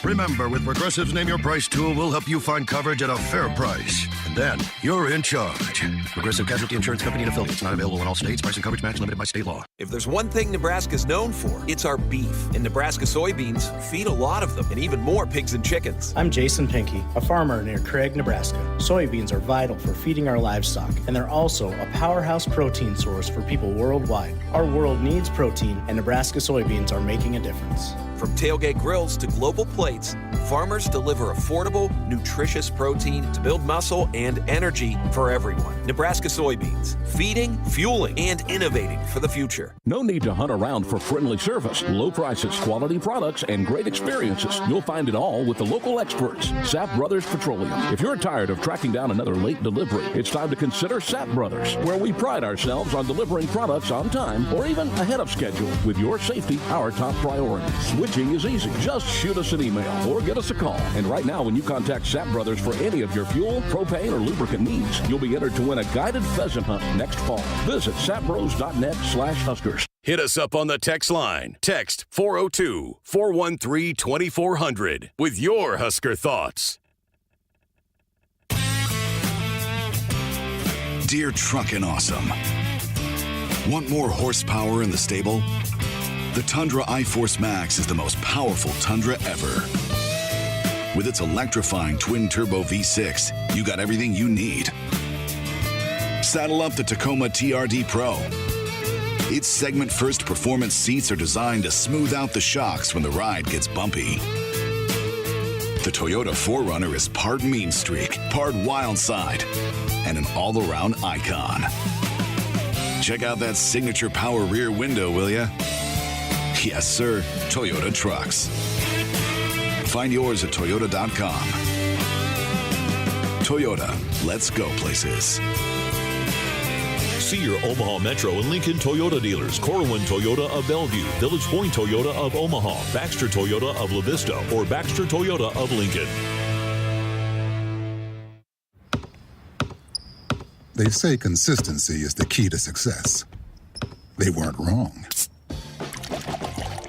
Remember, with Progressive's Name Your Price tool, we'll help you find coverage at a fair price. And then you're in charge. Progressive Casualty Insurance Company and affiliates, not available in all states. Price and coverage match limited by state law. If there's one thing Nebraska's known for, it's our beef. And Nebraska soybeans feed a lot of them, and even more pigs and chickens. I'm Jason Pinky, a farmer near Craig, Nebraska. Soybeans are vital for feeding our livestock, and they're also a powerhouse protein source for people worldwide. Our world needs protein, and Nebraska soybeans are making a difference. From tailgate grills to global plates, farmers deliver affordable, nutritious protein to build muscle and energy for everyone. Nebraska soybeans, feeding, fueling, and innovating for the future. No need to hunt around for friendly service, low prices, quality products, and great experiences. You'll find it all with the local experts, Sapp Brothers Petroleum. If you're tired of tracking down another late delivery, it's time to consider Sapp Brothers, where we pride ourselves on delivering products on time or even ahead of schedule, with your safety our top priority. Switching is easy. Just shoot us an email or give us a call. And right now, when you contact Sapp Brothers for any of your fuel, propane, or lubricant needs, you'll be entered to win a guided pheasant hunt next fall. Visit sappbros.net/Huskers. Hit us up on the text line. Text 402-413-2400 with your Husker thoughts. Dear Truckin' Awesome. Want more horsepower in the stable? The Tundra iForce Max is the most powerful Tundra ever. With its electrifying twin-turbo V6, you got everything you need. Saddle up the Tacoma TRD Pro. Its segment-first performance seats are designed to smooth out the shocks when the ride gets bumpy. The Toyota 4Runner is part mean streak, part wild side, and an all-around icon. Check out that signature power rear window, will ya? Yes, sir, Toyota trucks. Find yours at Toyota.com. Toyota, let's go places. See your Omaha Metro and Lincoln Toyota dealers. Corwin Toyota of Bellevue, Village Point Toyota of Omaha, Baxter Toyota of La Vista, or Baxter Toyota of Lincoln. They say consistency is the key to success. They weren't wrong.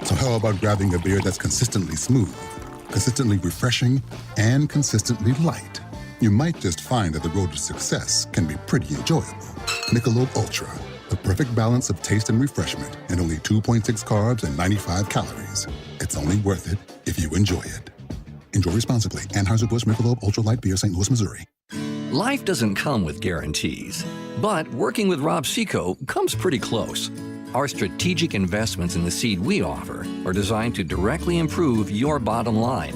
So how about grabbing a beer that's consistently smooth, consistently refreshing, and consistently light? You might just find that the road to success can be pretty enjoyable. Michelob Ultra, the perfect balance of taste and refreshment, and only 2.6 carbs and 95 calories. It's only worth it if you enjoy it. Enjoy responsibly. Anheuser-Busch Michelob Ultra Light Beer, St. Louis, Missouri. Life doesn't come with guarantees, but working with Rob Seco comes pretty close. Our strategic investments in the seed we offer are designed to directly improve your bottom line.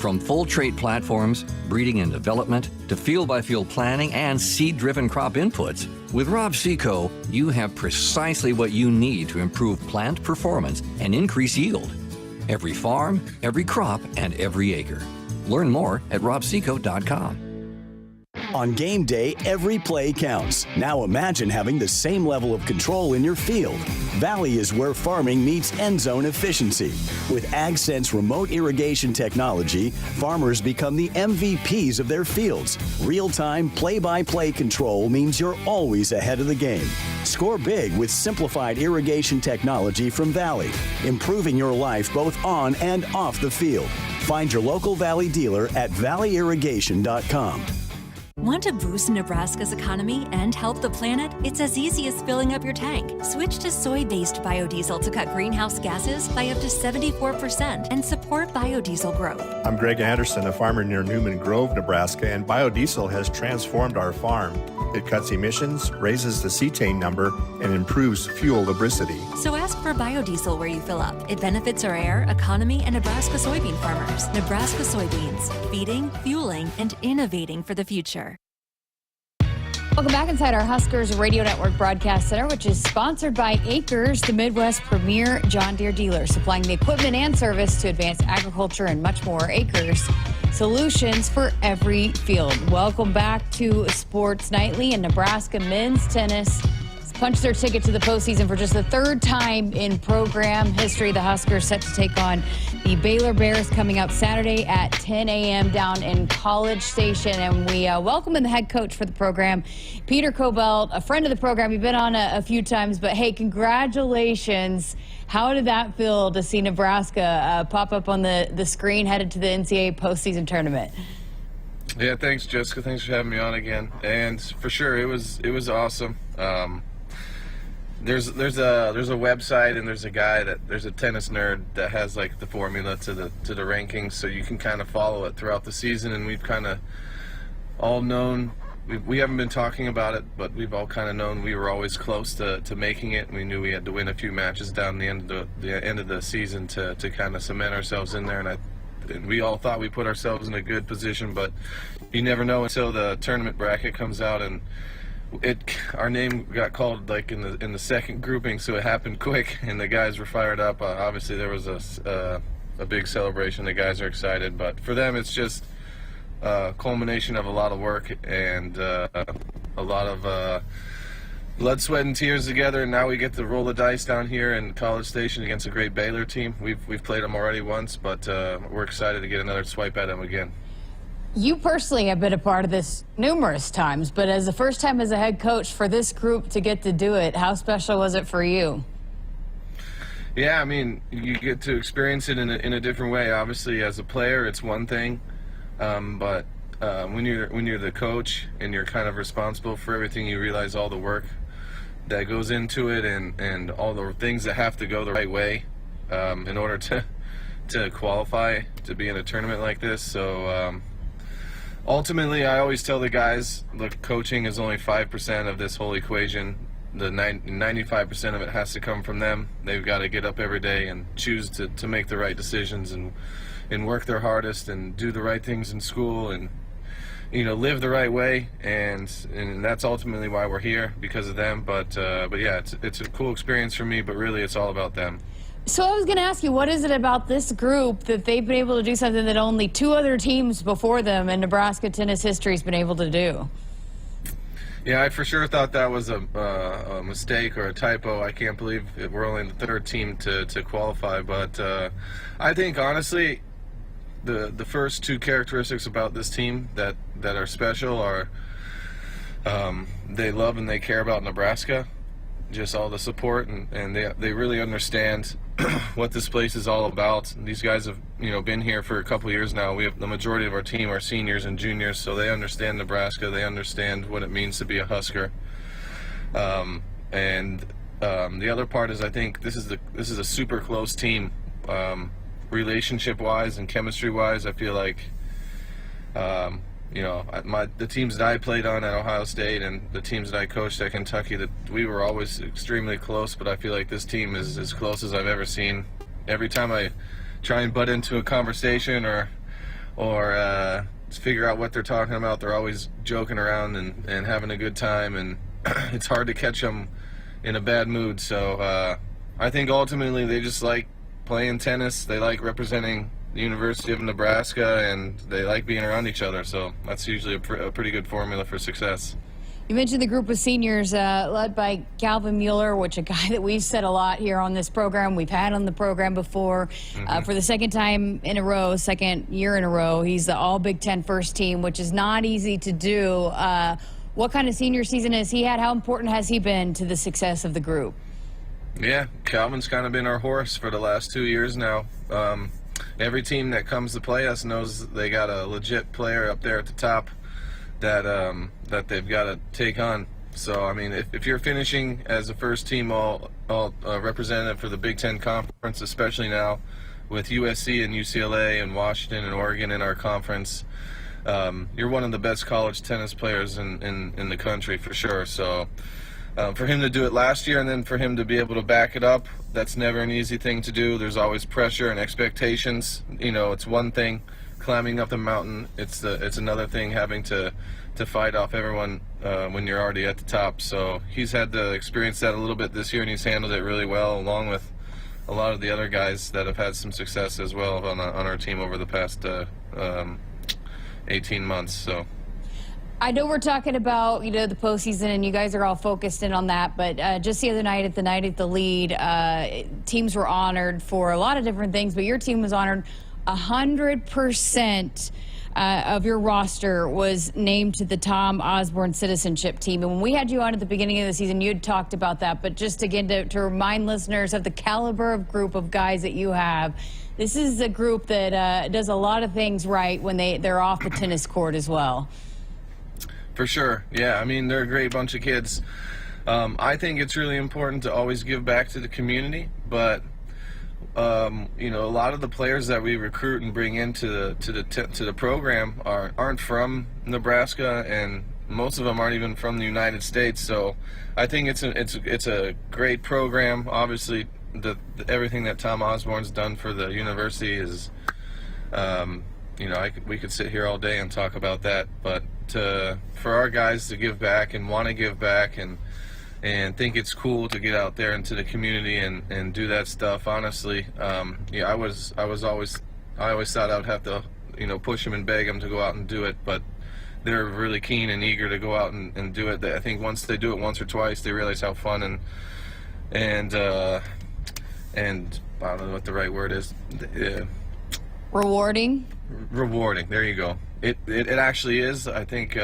From full trait platforms, breeding and development, to field-by-field planning and seed-driven crop inputs, with Rob Seco, you have precisely what you need to improve plant performance and increase yield. Every farm, every crop, and every acre. Learn more at robseco.com. On game day, every play counts. Now imagine having the same level of control in your field. Valley is where farming meets end zone efficiency. With AgSense remote irrigation technology, farmers become the MVPs of their fields. Real-time, play-by-play control means you're always ahead of the game. Score big with simplified irrigation technology from Valley, improving your life both on and off the field. Find your local Valley dealer at valleyirrigation.com. Want to boost Nebraska's economy and help the planet? It's as easy as filling up your tank. Switch to soy-based biodiesel to cut greenhouse gases by up to 74% and support biodiesel growth. I'm Greg Anderson, a farmer near Newman Grove, Nebraska, and biodiesel has transformed our farm. It cuts emissions, raises the cetane number, and improves fuel lubricity. So ask for biodiesel where you fill up. It benefits our air, economy, and Nebraska soybean farmers. Nebraska soybeans, feeding, fueling, and innovating for the future. Welcome back inside our Huskers Radio Network Broadcast Center, which is sponsored by Akrs, the Midwest premier John Deere dealer, supplying the equipment and service to advance agriculture and much more. Akrs, solutions for every field. Welcome back to Sports Nightly. And Nebraska men's tennis is punched their ticket to the postseason for just the third time in program history. The Huskers set to take on the Baylor Bears coming up Saturday at 10 a.m. down in College Station. And we welcome in the head coach for the program, Peter Kobelt, a friend of the program. You've been on a few times, but hey, congratulations. How did that feel to see Nebraska pop up on the screen headed to the NCAA postseason tournament? Yeah, thanks, Jessica. Thanks for having me on again. And for sure, it was awesome. There's a website, and there's a tennis nerd that has like the formula to the rankings, so you can kind of follow it throughout the season. And we've kind of all known. We haven't been talking about it, but we've all kind of known we were always close to making it. We knew we had to win a few matches down the end of the season to kind of cement ourselves in there. And we all thought we put ourselves in a good position, but you never know until the tournament bracket comes out, and our name got called like in the second grouping, so it happened quick, and the guys were fired up. Obviously, there was a big celebration. The guys are excited, but for them, it's just a culmination of a lot of work and a lot of blood, sweat, and tears together, and now we get to roll the dice down here in College Station against a great Baylor team. We've played them already once, but we're excited to get another swipe at them again. You personally have been a part of this numerous times, but as the first time as a head coach for this group to get to do it, how special was it for you? Yeah, I mean, you get to experience it in a different way. Obviously, as a player, it's one thing, but when you're the coach and you're kind of responsible for everything, you realize all the work that goes into it and all the things that have to go the right way in order to qualify to be in a tournament like this. So ultimately, I always tell the guys, look, coaching is only 5% of this whole equation. The 95% of it has to come from them. They've got to get up every day and choose to make the right decisions and work their hardest and do the right things in school and live the right way, and that's ultimately why we're here, because of them. But yeah, it's a cool experience for me, but really it's all about them. So I was going to ask you, what is it about this group that they've been able to do something that only two other teams before them in Nebraska tennis history has been able to do? Yeah, I for sure thought that was a mistake or a typo. I can't believe we're only the third team to qualify, but I think honestly, the first two characteristics about this team that are special are they love and they care about Nebraska, just all the support, and they really understand what this place is all about. These guys have been here for a couple of years now. We have the majority of our team are seniors and juniors, so they understand Nebraska. They understand what it means to be a Husker. And the other part is I think this is a super close team. Relationship-wise and chemistry-wise, I feel like, the teams that I played on at Ohio State and the teams that I coached at Kentucky, that we were always extremely close, but I feel like this team is as close as I've ever seen. Every time I try and butt into a conversation or figure out what they're talking about, they're always joking around and having a good time, and it's hard to catch them in a bad mood. So I think ultimately they just like playing tennis. They like representing the University of Nebraska, and they like being around each other. So that's usually a pretty good formula for success. You mentioned the group of seniors led by Calvin Mueller, which a guy that we've said a lot here on this program. We've had on the program before for the second year in a row. He's the all Big Ten first team, which is not easy to do. What kind of senior season has he had? How important has he been to the success of the group? Yeah, Calvin's kind of been our horse for the last 2 years now. Every team that comes to play us knows they got a legit player up there at the top that they've got to take on. So, I mean, if you're finishing as a first team all representative for the Big Ten Conference, especially now with USC and UCLA and Washington and Oregon in our conference, you're one of the best college tennis players in the country for sure. So for him to do it last year and then for him to be able to back it up, that's never an easy thing to do. There's always pressure and expectations. It's one thing climbing up the mountain. It's another thing having to fight off everyone when you're already at the top. So he's had to experience that a little bit this year, and he's handled it really well, along with a lot of the other guys that have had some success as well on our team over the past 18 months. So I know we're talking about, the postseason, and you guys are all focused in on that, but just the other night at the Night at the Lead, teams were honored for a lot of different things, but your team was honored 100% of your roster was named to the Tom Osborne Citizenship Team. And when we had you on at the beginning of the season, you had talked about that. But just again, to remind listeners of the caliber of group of guys that you have, this is a group that does a lot of things right when they're off the tennis court as well. For sure. Yeah, I mean, they're a great bunch of kids. I think it's really important to always give back to the community, but a lot of the players that we recruit and bring into the program aren't from Nebraska, and most of them aren't even from the United States. So I think it's a great program. Obviously, everything that Tom Osborne's done for the university is, we could sit here all day and talk about that. But for our guys to give back and want to give back and think it's cool to get out there into the community and do that stuff. Honestly, I always thought I'd have to, push them and beg them to go out and do it, but they're really keen and eager to go out and do it. I think once they do it once or twice, they realize how fun and I don't know what the right word is. Rewarding. There you go. It actually is. I think.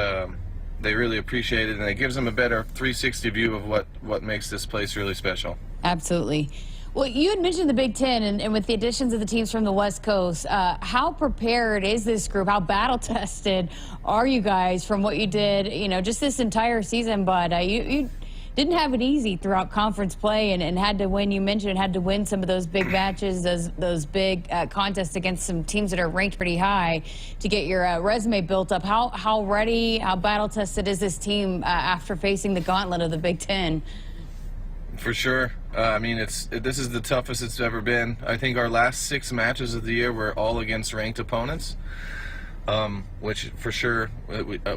They really appreciate it, and it gives them a better 360 view of what makes this place really special. Absolutely. Well, you had mentioned the Big Ten, and with the additions of the teams from the West Coast, how prepared is this group? How battle-tested are you guys from what you did, just this entire season? But you didn't have it easy throughout conference play and had to win. You mentioned had to win some of those big matches, those big contests against some teams that are ranked pretty high to get your resume built up. How ready, how battle-tested is this team after facing the gauntlet of the Big Ten? For sure. This is the toughest it's ever been. I think our last 6 matches of the year were all against ranked opponents, which for sure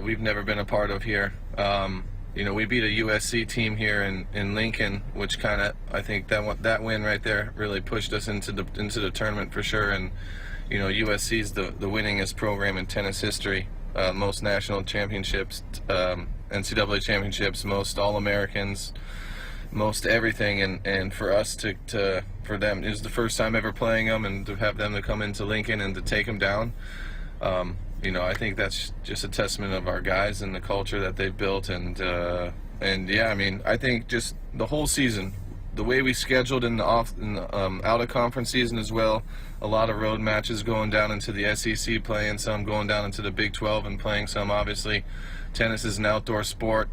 we've never been a part of here. We beat a USC team here in Lincoln, which kind of, I think that win right there really pushed us into the tournament for sure. And USC's the winningest program in tennis history, most national championships, NCAA championships, most All-Americans, most everything. And for us for them, it was the first time ever playing them, and to have them to come into Lincoln and to take them down. I think that's just a testament of our guys and the culture that they've built, and I think just the whole season, the way we scheduled in the out of conference season as well, a lot of road matches going down into the SEC, playing some, going down into the Big 12 and playing some. Obviously, tennis is an outdoor sport,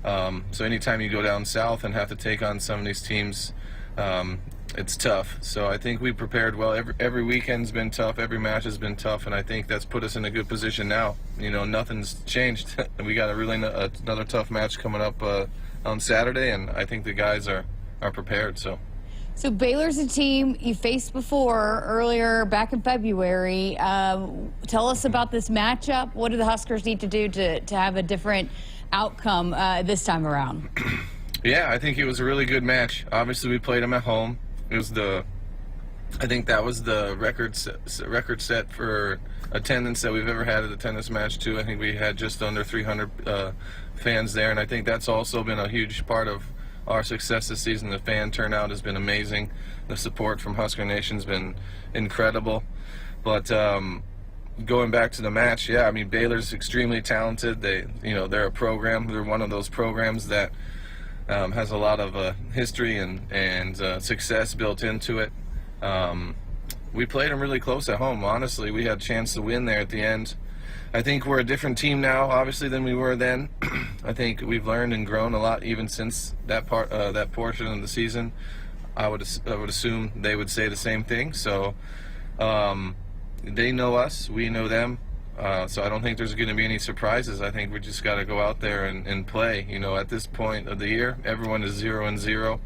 so anytime you go down south and have to take on some of these teams, it's tough. So I think we prepared well. Every weekend's been tough. Every match has been tough, and I think that's put us in a good position now. Nothing's changed. We got another tough match coming up on Saturday, and I think the guys are prepared. So Baylor's a team you faced before earlier back in February. Tell us about this matchup. What do the Huskers need to do to have a different outcome this time around? Yeah, I think it was a really good match. Obviously, we played them at home. It was I think that was the record set for attendance that we've ever had at a tennis match too. I think we had just under 300 fans there, and I think that's also been a huge part of our success this season. The fan turnout has been amazing. The support from Husker Nation's been incredible. But going back to the match, Baylor's extremely talented. They're a program. They're one of those programs that has a lot of history and success built into it. We played them really close at home. Honestly, we had a chance to win there at the end. I think we're a different team now, obviously, than we were then. I think we've learned and grown a lot even since that portion of the season. I would assume they would say the same thing. So they know us, we know them. So I don't think there's going to be any surprises. I think we just got to go out there and play. At this point of the year, everyone is 0-0.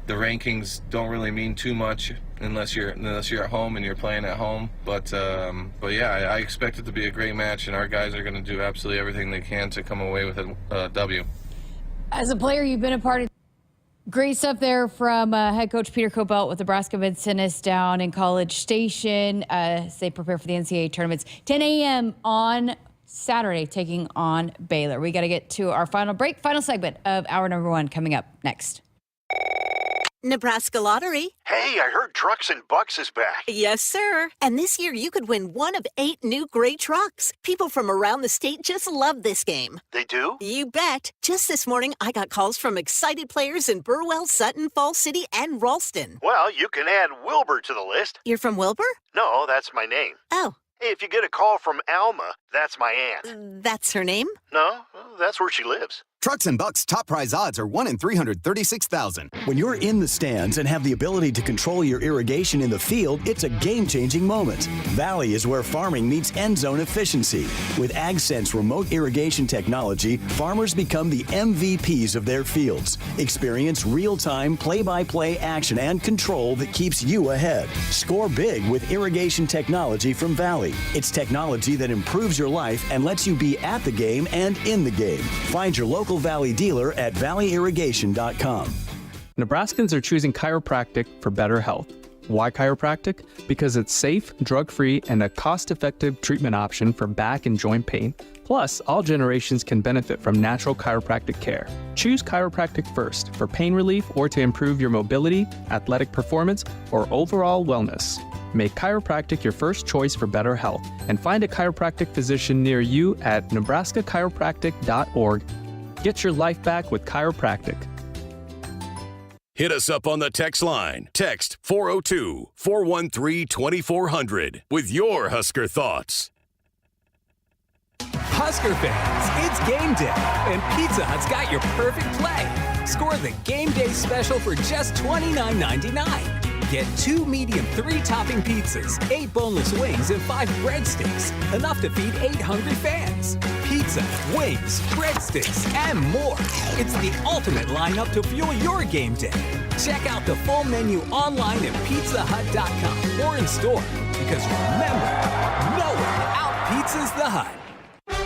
The rankings don't really mean too much unless you're at home and you're playing at home. But I expect it to be a great match, and our guys are going to do absolutely everything they can to come away with a W. As a player, you've been a part of great stuff there from head coach Peter Kobelt with Nebraska men's tennis down in College Station as they prepare for the NCAA tournaments. 10 a.m. on Saturday taking on Baylor. We got to get to our final segment of hour number 1 coming up next. Nebraska Lottery. Hey, I heard Trucks and Bucks is back. Yes, sir. And this year you could win one of 8 new gray trucks. People from around the state just love this game. They do? You bet. Just this morning, I got calls from excited players in Burwell, Sutton, Fall City, and Ralston. Well, you can add Wilbur to the list. You're from Wilbur? No, that's my name. Oh. Hey, if you get a call from Alma, that's my aunt. That's her name? No, that's where she lives. Trucks and Bucks top prize odds are 1 in 336,000. When you're in the stands and have the ability to control your irrigation in the field, it's a game-changing moment. Valley is where farming meets end zone efficiency. With AgSense remote irrigation technology, farmers become the MVPs of their fields. Experience real-time, play-by-play action and control that keeps you ahead. Score big with irrigation technology from Valley. It's technology that improves your life and lets you be at the game and in the game. Find your local Valley dealer at valleyirrigation.com. Nebraskans are choosing chiropractic for better health. Why chiropractic? Because it's safe, drug-free, and a cost-effective treatment option for back and joint pain. Plus, all generations can benefit from natural chiropractic care. Choose chiropractic first for pain relief or to improve your mobility, athletic performance, or overall wellness. Make chiropractic your first choice for better health and find a chiropractic physician near you at nebraska-chiropractic.org. Get your life back with chiropractic. Hit us up on the text line. Text 402-413-2400 with your Husker thoughts. Husker fans, it's game day, and Pizza Hut's got your perfect play. Score the game day special for just $29.99. Get 2 medium 3-topping pizzas, 8 boneless wings, and 5 breadsticks. Enough to feed 8 hungry fans. Pizza, wings, breadsticks, and more. It's the ultimate lineup to fuel your game day. Check out the full menu online at pizzahut.com or in store. Because remember, no one out-pizzas the Hut.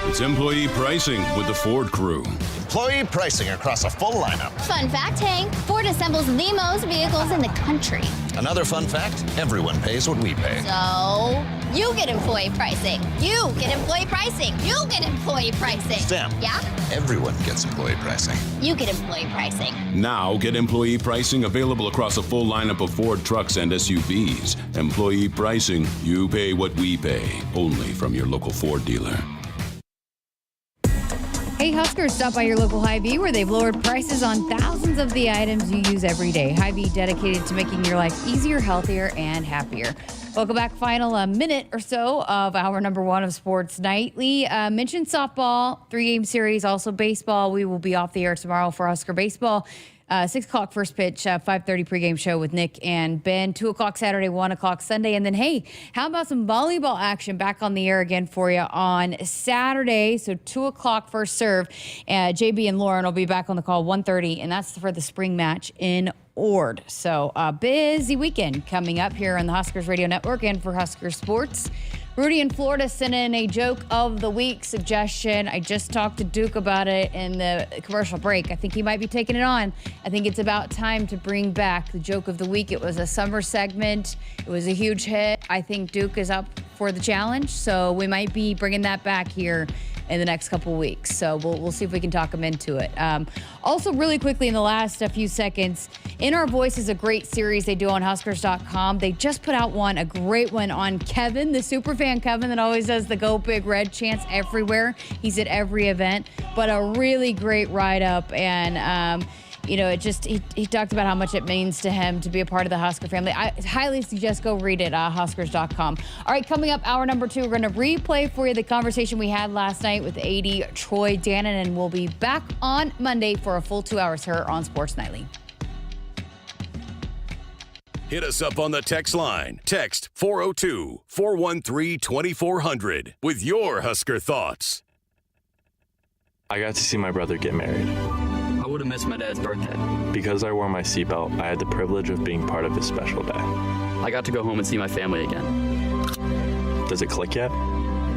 It's employee pricing with the Ford crew. Employee pricing across a full lineup. Fun fact, Hank, Ford assembles the most vehicles in the country. Another fun fact, everyone pays what we pay. So, you get employee pricing. You get employee pricing. You get employee pricing. Stem. Yeah? Everyone gets employee pricing. You get employee pricing. Now get employee pricing available across a full lineup of Ford trucks and SUVs. Employee pricing, you pay what we pay. Only from your local Ford dealer. Hey, Huskers, stop by your local Hy-Vee where they've lowered prices on thousands of the items you use every day. Hy-Vee dedicated to making your life easier, healthier, and happier. Welcome back. Final minute or so of hour number 1 of Sports Nightly. Mentioned softball, 3-game series, also baseball. We will be off the air tomorrow for Husker baseball. 6 o'clock first pitch, 5:30 pregame show with Nick and Ben. 2 o'clock Saturday, 1 o'clock Sunday. And then, hey, how about some volleyball action back on the air again for you on Saturday? So 2 o'clock first serve. JB and Lauren will be back on the call 1:30, and that's for the spring match in Ord. So a busy weekend coming up here on the Huskers Radio Network and for Husker Sports. Rudy in Florida sent in a joke of the week suggestion. I just talked to Duke about it in the commercial break. I think he might be taking it on. I think it's about time to bring back the joke of the week. It was a summer segment. It was a huge hit. I think Duke is up for the challenge, so we might be bringing that back here in the next couple of weeks. So we'll see if we can talk him into it. Also, really quickly in the last few seconds, In Our Voice is a great series they do on Huskers.com. They just put out a great one on Kevin, the superfan Kevin that always does the Go Big Red chants everywhere. He's at every event, but a really great write-up. And, he talked about how much it means to him to be a part of the Husker family. I highly suggest go read it, Huskers.com. All right, coming up, hour number 2, we're going to replay for you the conversation we had last night with AD Troy Dannon, and we'll be back on Monday for a full 2 hours here on Sports Nightly. Hit us up on the text line. Text 402-413-2400 with your Husker thoughts. I got to see my brother get married. I would have missed my dad's birthday. Because I wore my seatbelt, I had the privilege of being part of his special day. I got to go home and see my family again. Does it click yet?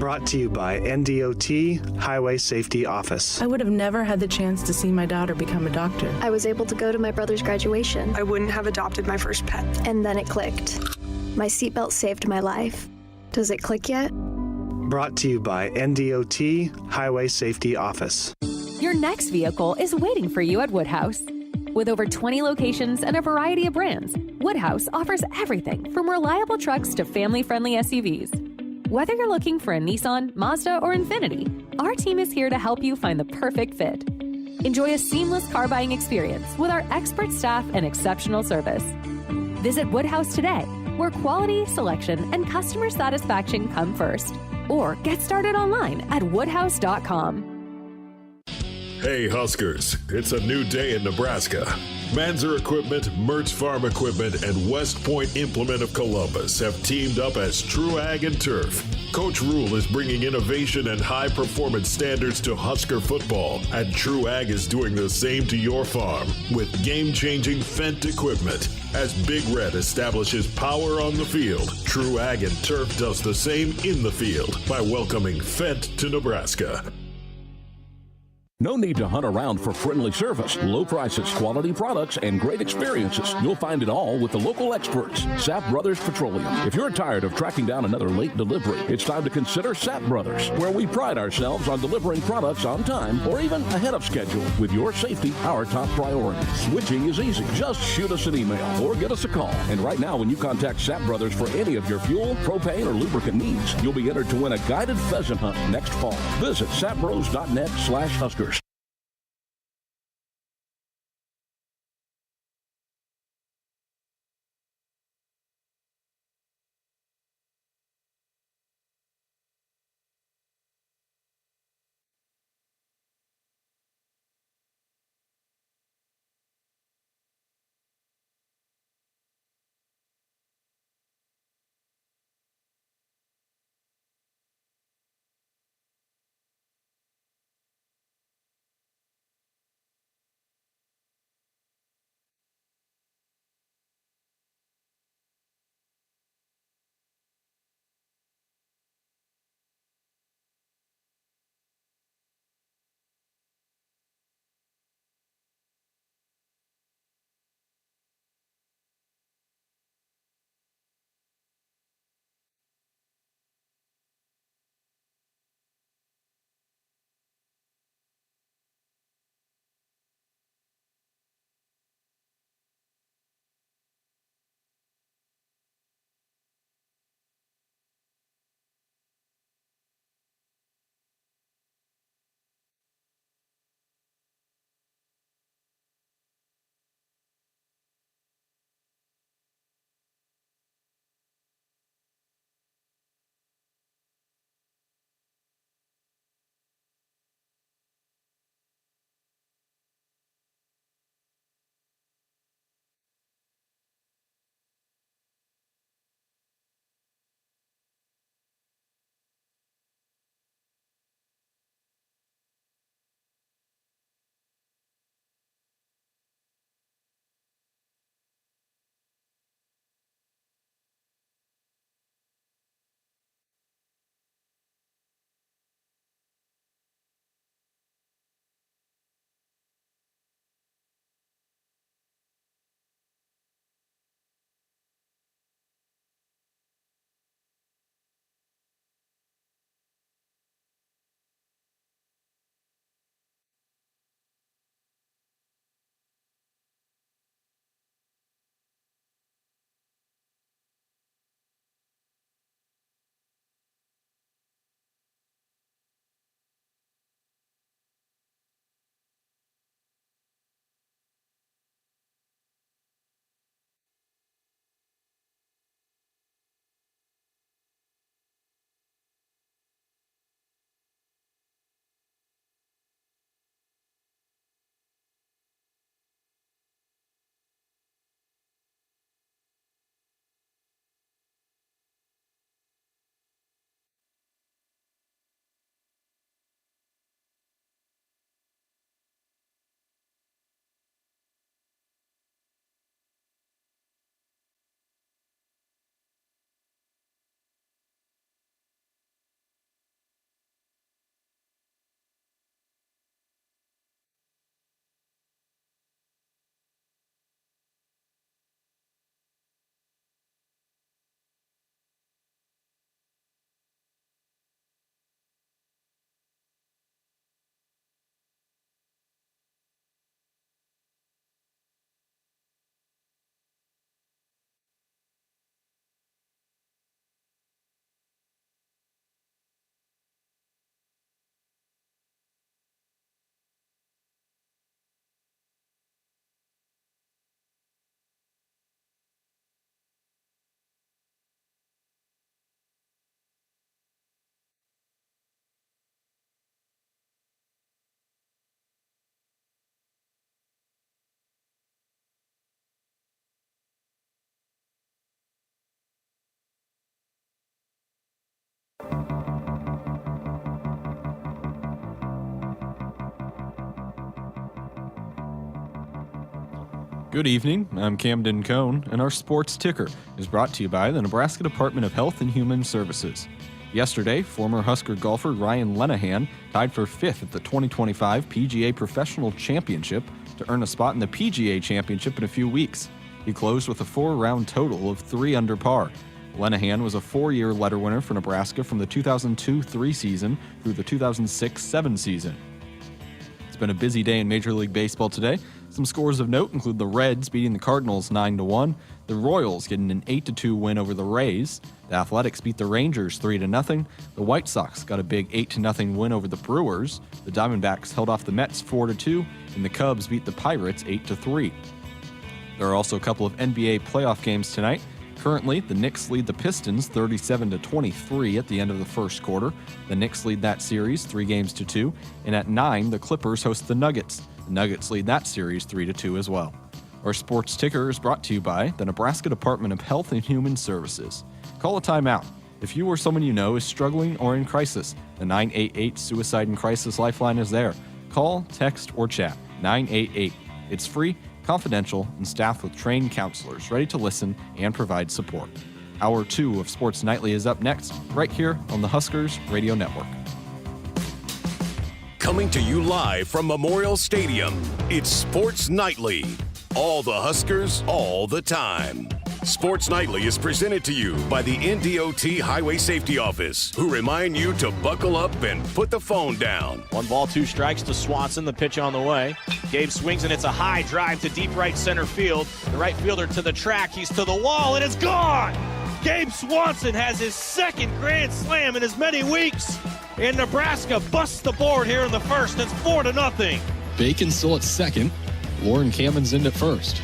Brought to you by NDOT Highway Safety Office. I would have never had the chance to see my daughter become a doctor. I was able to go to my brother's graduation. I wouldn't have adopted my first pet. And then it clicked. My seatbelt saved my life. Does it click yet? Brought to you by NDOT Highway Safety Office. Your next vehicle is waiting for you at Woodhouse. With over 20 locations and a variety of brands, Woodhouse offers everything from reliable trucks to family-friendly SUVs. Whether you're looking for a Nissan, Mazda, or Infiniti, our team is here to help you find the perfect fit. Enjoy a seamless car buying experience with our expert staff and exceptional service. Visit Woodhouse today, where quality, selection, and customer satisfaction come first. Or get started online at woodhouse.com. Hey Huskers, it's a new day in Nebraska. Manzer Equipment, Mertz Farm Equipment, and West Point Implement of Columbus have teamed up as True Ag and Turf. Coach Rule is bringing innovation and high-performance standards to Husker football, and True Ag is doing the same to your farm with game-changing Fendt equipment. As Big Red establishes power on the field, True Ag and Turf does the same in the field by welcoming Fendt to Nebraska. No need to hunt around for friendly service, low prices, quality products, and great experiences. You'll find it all with the local experts, Sapp Brothers Petroleum. If you're tired of tracking down another late delivery, it's time to consider Sapp Brothers, where we pride ourselves on delivering products on time or even ahead of schedule, with your safety our top priority. Switching is easy. Just shoot us an email or get us a call. And right now, when you contact Sapp Brothers for any of your fuel, propane, or lubricant needs, you'll be entered to win a guided pheasant hunt next fall. Visit sappbros.net/Huskers. Good evening, I'm Camden Cohn, and our sports ticker is brought to you by the Nebraska Department of Health and Human Services. Yesterday, former Husker golfer Ryan Lenahan tied for 5th at the 2025 PGA Professional Championship to earn a spot in the PGA Championship in a few weeks. He closed with a 4-round total of 3 under par. Lenahan was a 4-year letter winner for Nebraska from the 2002-03 season through the 2006-07 season. It's been a busy day in Major League Baseball today. Some scores of note include the Reds beating the Cardinals 9-1, the Royals getting an 8-2 win over the Rays, the Athletics beat the Rangers 3-0, the White Sox got a big 8-0 win over the Brewers, the Diamondbacks held off the Mets 4-2, and the Cubs beat the Pirates 8-3. There are also a couple of NBA playoff games tonight. Currently, the Knicks lead the Pistons 37-23 at the end of the first quarter. The Knicks lead that series 3-2, and at 9, the Clippers host the Nuggets. The Nuggets lead that series 3-2 as well. Our sports ticker is brought to you by the Nebraska Department of Health and Human Services. Call a timeout. If you or someone you know is struggling or in crisis, the 988 Suicide and Crisis Lifeline is there. Call, text, or chat 988. It's free, confidential, and staffed with trained counselors ready to listen and provide support. Hour 2 of Sports Nightly is up next, right here on the Huskers Radio Network. Coming to you live from Memorial Stadium, it's Sports Nightly. All the Huskers, all the time. Sports Nightly is presented to you by the NDOT Highway Safety Office, who remind you to buckle up and put the phone down. 1 ball, 2 strikes to Swanson. The pitch on the way. Gabe swings, and it's a high drive to deep right center field. The right fielder to the track. He's to the wall, and it's gone! Gabe Swanson has his 2nd grand slam in as many weeks. And Nebraska busts the board here in the first. It's 4-0. Bacon still at second. Lauren Camenzind at first.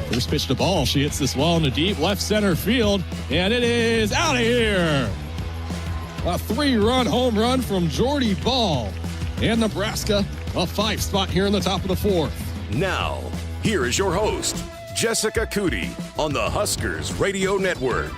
First pitch to ball. She hits this wall in the deep left center field, and it is out of here. A 3-run home run from Jordy Ball. And Nebraska, a 5 spot here in the top of the 4th. Now, here is your host, Jessica Coody, on the Huskers Radio Network.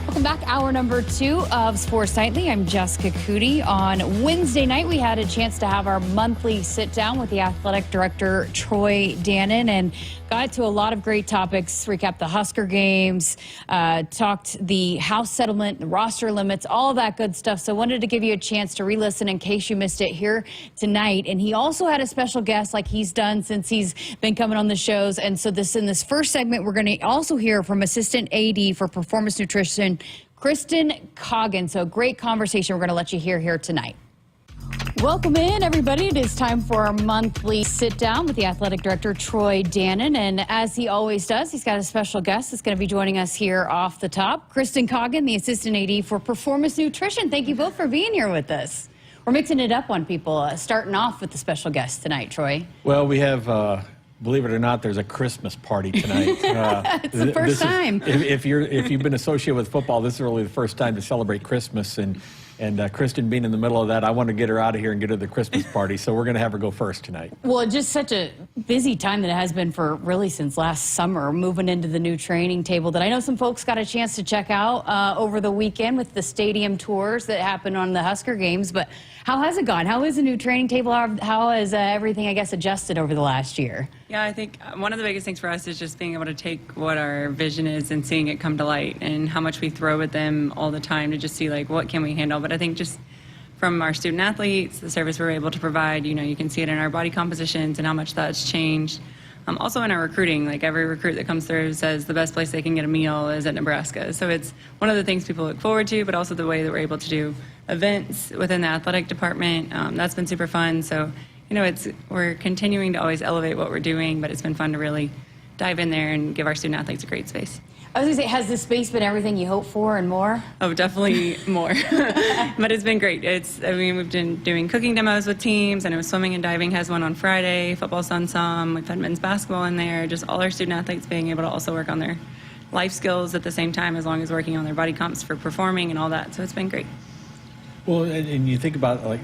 Welcome back. Hour number 2 of Sports Nightly. I'm Jessica Coody. On Wednesday night, we had a chance to have our monthly sit-down with the athletic director, Troy Dannon, and got to a lot of great topics. Recapped the Husker games, talked the House settlement, the roster limits, all of that good stuff. So wanted to give you a chance to re-listen in case you missed it here tonight. And he also had a special guest like he's done since he's been coming on the shows. And so in this first segment, we're going to also hear from Assistant AD for Performance Nutrition, Kristen Coggin. So great conversation we're going to let you hear here tonight. Welcome in, everybody. It is time for our monthly sit-down with the athletic director, Troy Dannon. And as he always does, he's got a special guest that's going to be joining us here off the top. Kristen Coggin, the Assistant AD for Performance Nutrition. Thank you both for being here with us. We're mixing it up on people, starting off with the special guest tonight, Troy. Well, we have... believe it or not, there's a Christmas party tonight. It's the first time. If you've been associated with football, this is really the first time to celebrate Christmas. And Kristen being in the middle of that, I want to get her out of here and get her to the Christmas party. So we're going to have her go first tonight. Well, just such a busy time that it has been for really since last summer, moving into the new training table that I know some folks got a chance to check out over the weekend with the stadium tours that happened on the Husker games. But how has it gone? How is the new training table? How has everything, I guess, adjusted over the last year? Yeah, I think one of the biggest things for us is just being able to take what our vision is and seeing it come to light, and how much we throw at them all the time to just see, like, what can we handle. But I think just from our student athletes, the service we're able to provide, you can see it in our body compositions and how much that's changed. Also in our recruiting, like every recruit that comes through says the best place they can get a meal is at Nebraska. So it's one of the things people look forward to, but also the way that we're able to do events within the athletic department. That's been super fun. So, we're continuing to always elevate what we're doing, but it's been fun to really dive in there and give our student athletes a great space. I was going to say, has this space been everything you hoped for and more? Oh, definitely more. But it's been great. We've been doing cooking demos with teams. I know swimming and diving has one on Friday. Football's done some. We've had men's basketball in there. Just all our student athletes being able to also work on their life skills at the same time, as long as working on their body comps for performing and all that. So it's been great. Well, and you think about, like,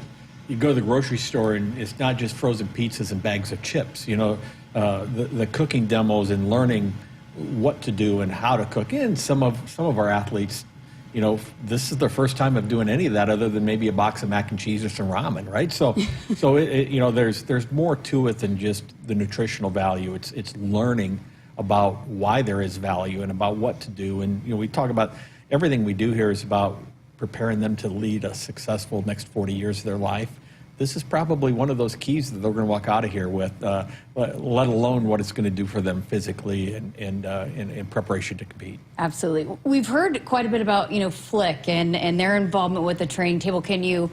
you go to the grocery store and it's not just frozen pizzas and bags of chips. The cooking demos and learning what to do and how to cook. And some of our athletes, this is their first time of doing any of that other than maybe a box of mac and cheese or some ramen, right? So, there's more to it than just the nutritional value. It's learning about why there is value and about what to do. And, we talk about everything we do here is about preparing them to lead a successful next 40 years of their life. This is probably one of those keys that they're going to walk out of here with, let alone what it's going to do for them physically and in preparation to compete. Absolutely. We've heard quite a bit about, Flick and their involvement with the training table. Can you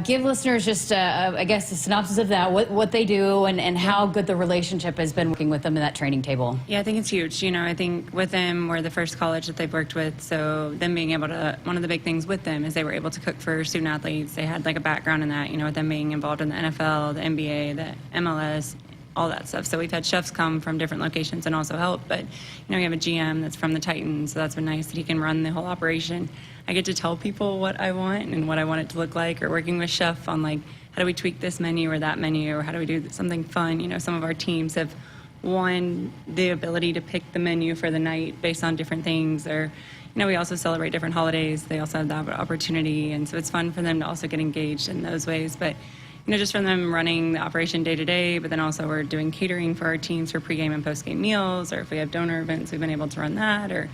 give listeners just, I guess, a synopsis of that, what they do and how good the relationship has been working with them in that training table? Yeah, I think it's huge. I think with them, we're the first college that they've worked with. So them being able to, one of the big things with them is they were able to cook for student athletes. They had like a background in that, with them being involved in the NFL, the NBA, the MLS, all that stuff. So we've had chefs come from different locations and also help. But, we have a GM that's from the Titans, so that's been nice that he can run the whole operation. I get to tell people what I want and what I want it to look like, or working with chef on like, how do we tweak this menu or that menu, or how do we do something fun? Some of our teams have won the ability to pick the menu for the night based on different things, or we also celebrate different holidays. They also have that opportunity, and so it's fun for them to also get engaged in those ways. But just from them running the operation day to day, but then also we're doing catering for our teams for pregame and postgame meals, or if we have donor events, we've been able to run that. Or,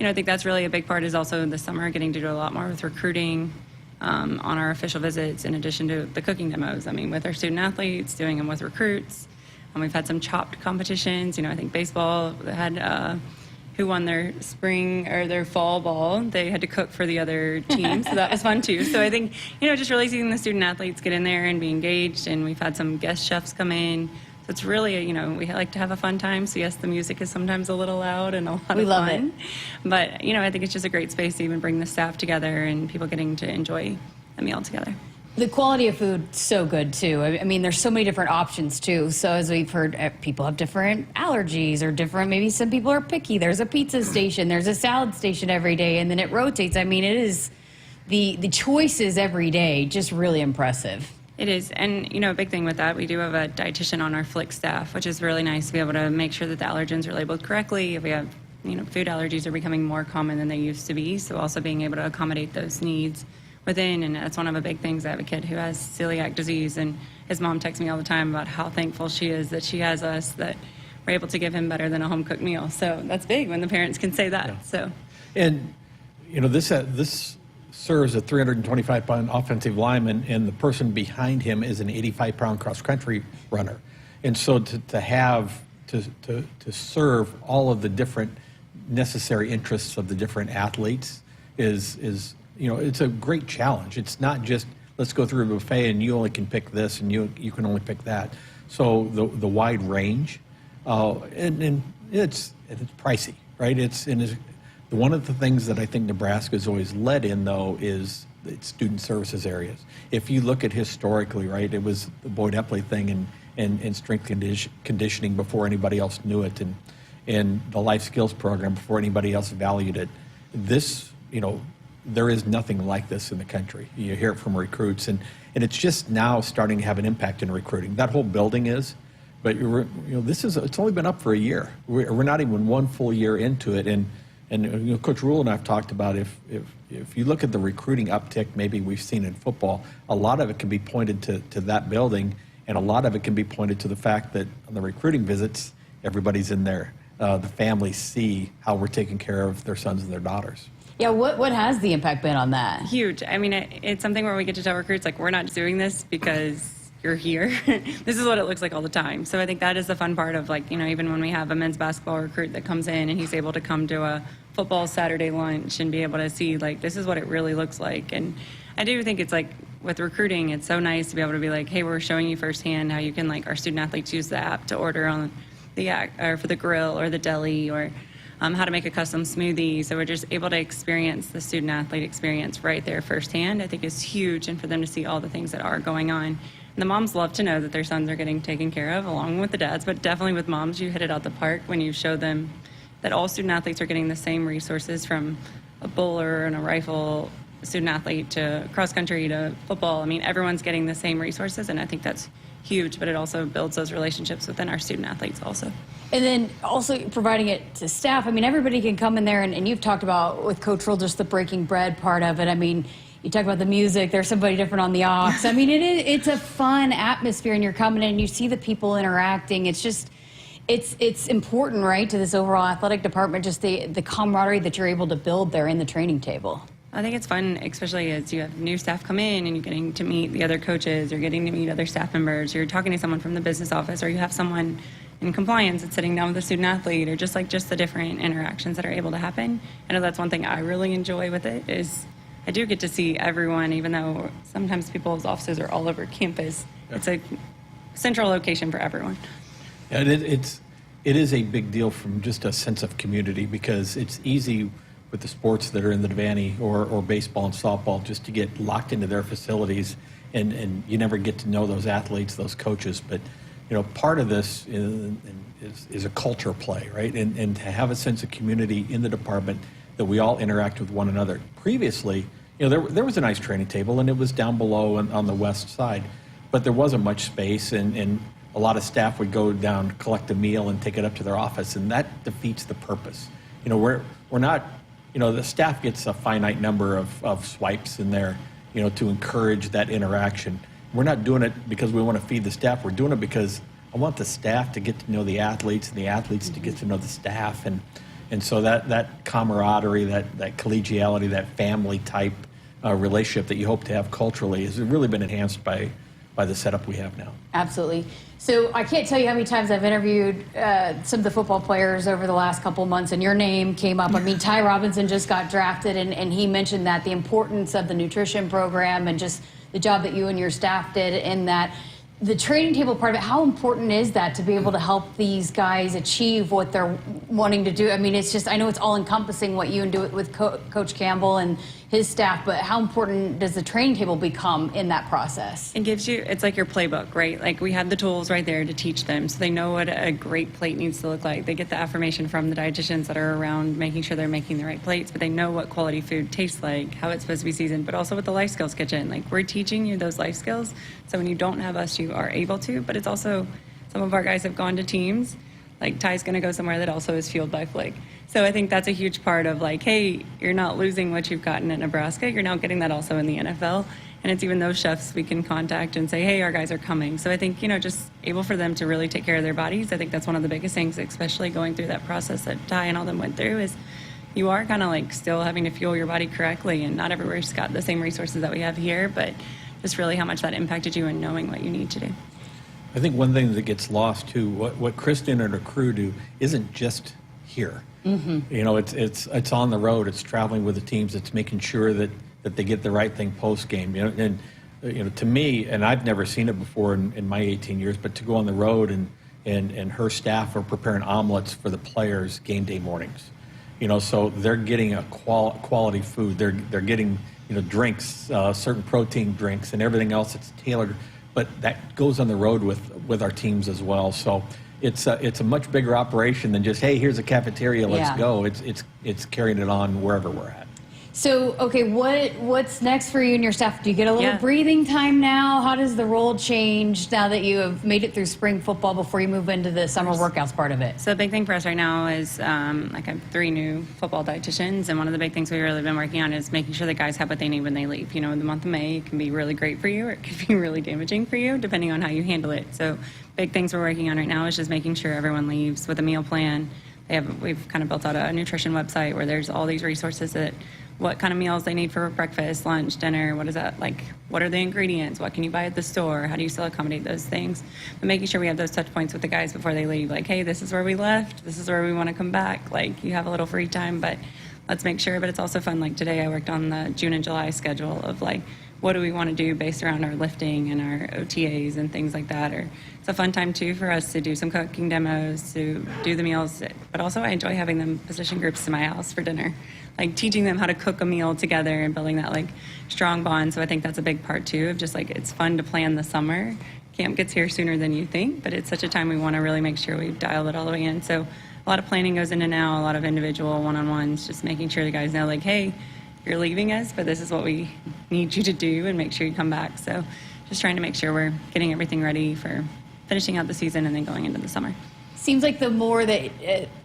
I think that's really a big part is also in the summer getting to do a lot more with recruiting on our official visits, in addition to the cooking demos. With our student athletes, doing them with recruits. We've had some chopped competitions. I think baseball had who won their spring or their fall ball. They had to cook for the other team, so that was fun too. So I think, just really seeing the student athletes get in there and be engaged, and we've had some guest chefs come in. So it's really, we like to have a fun time. So yes, the music is sometimes a little loud and a lot of fun. We love it. But, I think it's just a great space to even bring the staff together and people getting to enjoy a meal together. The quality of food, so good too. There's so many different options too. So as we've heard, people have different allergies or different, maybe some people are picky. There's a pizza station, there's a salad station every day, and then it rotates. It is the choices every day, just really impressive. It is. And, a big thing with that, we do have a dietitian on our Flick staff, which is really nice to be able to make sure that the allergens are labeled correctly. If we have, food allergies are becoming more common than they used to be. So also being able to accommodate those needs within, and that's one of the big things. I have a kid who has celiac disease, and his mom texts me all the time about how thankful she is that she has us, that we're able to give him better than a home-cooked meal. So that's big when the parents can say that. Yeah. So, and this serves a 325-pound offensive lineman, and the person behind him is an 85-pound cross-country runner, and so to serve all of the different necessary interests of the different athletes is it's a great challenge. It's not just, let's go through a buffet and you only can pick this and you can only pick that. So the wide range, and it's pricey, right? It's one of the things that I think Nebraska has always led in, though, is its student services areas. If you look at historically, right, it was the Boyd Epley thing and strength conditioning before anybody else knew it, and the life skills program before anybody else valued it. This, there is nothing like this in the country. You hear it from recruits, and it's just now starting to have an impact in recruiting. That whole building is, but it's only been up for a year. We're not even one full year into it, and Coach Rule and I've talked about if you look at the recruiting uptick maybe we've seen in football, a lot of it can be pointed to that building, and a lot of it can be pointed to the fact that on the recruiting visits, everybody's in there. The families see how we're taking care of their sons and their daughters. Yeah, what has the impact been on that? Huge. It's something where we get to tell recruits, we're not doing this because you're here. This is what it looks like all the time. So I think that is the fun part of, even when we have a men's basketball recruit that comes in and he's able to come to a football Saturday lunch and be able to see, this is what it really looks like. And I do think it's with recruiting, it's so nice to be able to be hey, we're showing you firsthand how you can, our student athletes use the app to order on or for the grill or the deli, or how to make a custom smoothie. So we're just able to experience the student athlete experience right there firsthand. I think is huge, and for them to see all the things that are going on. And the moms love to know that their sons are getting taken care of, along with the dads, but definitely with moms, you hit it out the park when you show them that all student athletes are getting the same resources, from a bowler and a rifle student athlete to cross country to football. Everyone's getting the same resources, and I think that's huge, but it also builds those relationships within our student athletes also. And then also providing it to staff. I mean, everybody can come in there, and you've talked about with Coach Roll just the breaking bread part of it. I mean, you talk about the music, there's somebody different on the aux. I mean, it's a fun atmosphere, and you're coming in and you see the people interacting. It's just, it's important, right, to this overall athletic department, just the camaraderie that you're able to build there in the training table. I think it's fun, especially as you have new staff come in and you're getting to meet the other coaches, you're getting to meet other staff members, you're talking to someone from the business office, or you have someone in compliance that's sitting down with a student athlete, or just the different interactions that are able to happen. I know that's one thing I really enjoy with it is I do get to see everyone, even though sometimes people's offices are all over campus. It's a central location for everyone. Yeah, it is a big deal from just a sense of community, because it's easy with the sports that are in the Devaney or baseball and softball just to get locked into their facilities, and you never get to know those athletes, those coaches. But part of this is a culture play, right? And to have a sense of community in the department, that we all interact with one another. Previously, there was a nice training table, and it was down below on the west side, but there wasn't much space, and a lot of staff would go down, collect a meal, and take it up to their office, and that defeats the purpose. We're not, the staff gets a finite number of swipes in there, to encourage that interaction. We're not doing it because we want to feed the staff. We're doing it because I want the staff to get to know the athletes, and the athletes to get to know the staff, and so that camaraderie, that collegiality, that family type relationship that you hope to have culturally has really been enhanced by the setup we have now. Absolutely. So I can't tell you how many times I've interviewed some of the football players over the last couple of months, and your name came up. I mean, Ty Robinson just got drafted, and he mentioned that the importance of the nutrition program and just the job that you and your staff did, and that the training table part of it, how important is that to be able to help these guys achieve what they're wanting to do? I mean, it's just, I know it's all encompassing what you do with Coach Campbell and his staff, but how important does the training table become in that process? It gives you, it's like your playbook, right? Like we had the tools right there to teach them, so they know what a great plate needs to look like. They get the affirmation from the dietitians that are around making sure they're making the right plates, but they know what quality food tastes like, how it's supposed to be seasoned, but also with the life skills kitchen. Like we're teaching you those life skills, so when you don't have us, you are able to, but it's also, some of our guys have gone to teams, like Ty's going to go somewhere that also is fueled by Flick. So I think that's a huge part of like, hey, you're not losing what you've gotten at Nebraska. You're now getting that also in the NFL. And it's even those chefs we can contact and say, hey, our guys are coming. So I think, just able for them to really take care of their bodies. I think that's one of the biggest things, especially going through that process that Ty and all them went through, is you are kind of like still having to fuel your body correctly. And not everywhere's got the same resources that we have here, but just really how much that impacted you and knowing what you need to do. I think one thing that gets lost too, what Kristen and her crew do isn't just here. Mm-hmm. It's on the road. It's traveling with the teams. It's making sure that they get the right thing post game. And to me, and I've never seen it before in my 18 years, but to go on the road and her staff are preparing omelets for the players game day mornings. So they're getting a quality food. They're getting drinks, certain protein drinks, and everything else that's tailored. But that goes on the road with our teams as well. So it's a much bigger operation than just, hey, here's a cafeteria, let's go. It's carrying it on wherever we're at. So, okay, what's next for you and your staff? Do you get a little breathing time now? How does the role change now that you have made it through spring football before you move into the summer workouts part of it? So the big thing for us right now is I have 3 new football dietitians, and one of the big things we've really been working on is making sure the guys have what they need when they leave. In the month of May, it can be really great for you, or it can be really damaging for you, depending on how you handle it. So big things we're working on right now is just making sure everyone leaves with a meal plan. We've kind of built out a nutrition website where there's all these resources that what kind of meals they need for breakfast, lunch, dinner, what is that like, what are the ingredients, what can you buy at the store, how do you still accommodate those things, but making sure we have those touch points with the guys before they leave, like, hey, this is where we left, this is where we want to come back, like you have a little free time, but let's make sure. But it's also fun, like today I worked on the June and July schedule of like, what do we want to do based around our lifting and our OTAs and things like that. Or it's a fun time too for us to do some cooking demos, to do the meals, but also I enjoy having them position groups to my house for dinner, like teaching them how to cook a meal together and building that like strong bond. So I think that's a big part too of just like, it's fun to plan the summer. Camp gets here sooner than you think, but it's such a time we want to really make sure we've dialed it all the way in. So a lot of planning goes into now, a lot of individual one-on-ones, just making sure the guys know like, hey, you're leaving us, but this is what we need you to do and make sure you come back. So just trying to make sure we're getting everything ready for finishing out the season and then going into the summer. Seems like the more that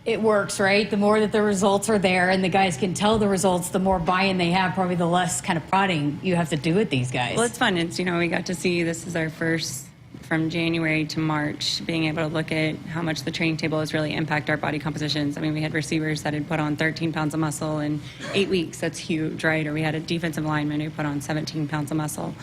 it works, right? The more that the results are there and the guys can tell the results, the more buy-in they have, probably the less kind of prodding you have to do with these guys. Well, it's fun. It's, we got to see, this is our first from January to March, being able to look at how much the training table has really impacted our body compositions. I mean, we had receivers that had put on 13 pounds of muscle in 8 weeks. That's huge, right? Or we had a defensive lineman who put on 17 pounds of muscle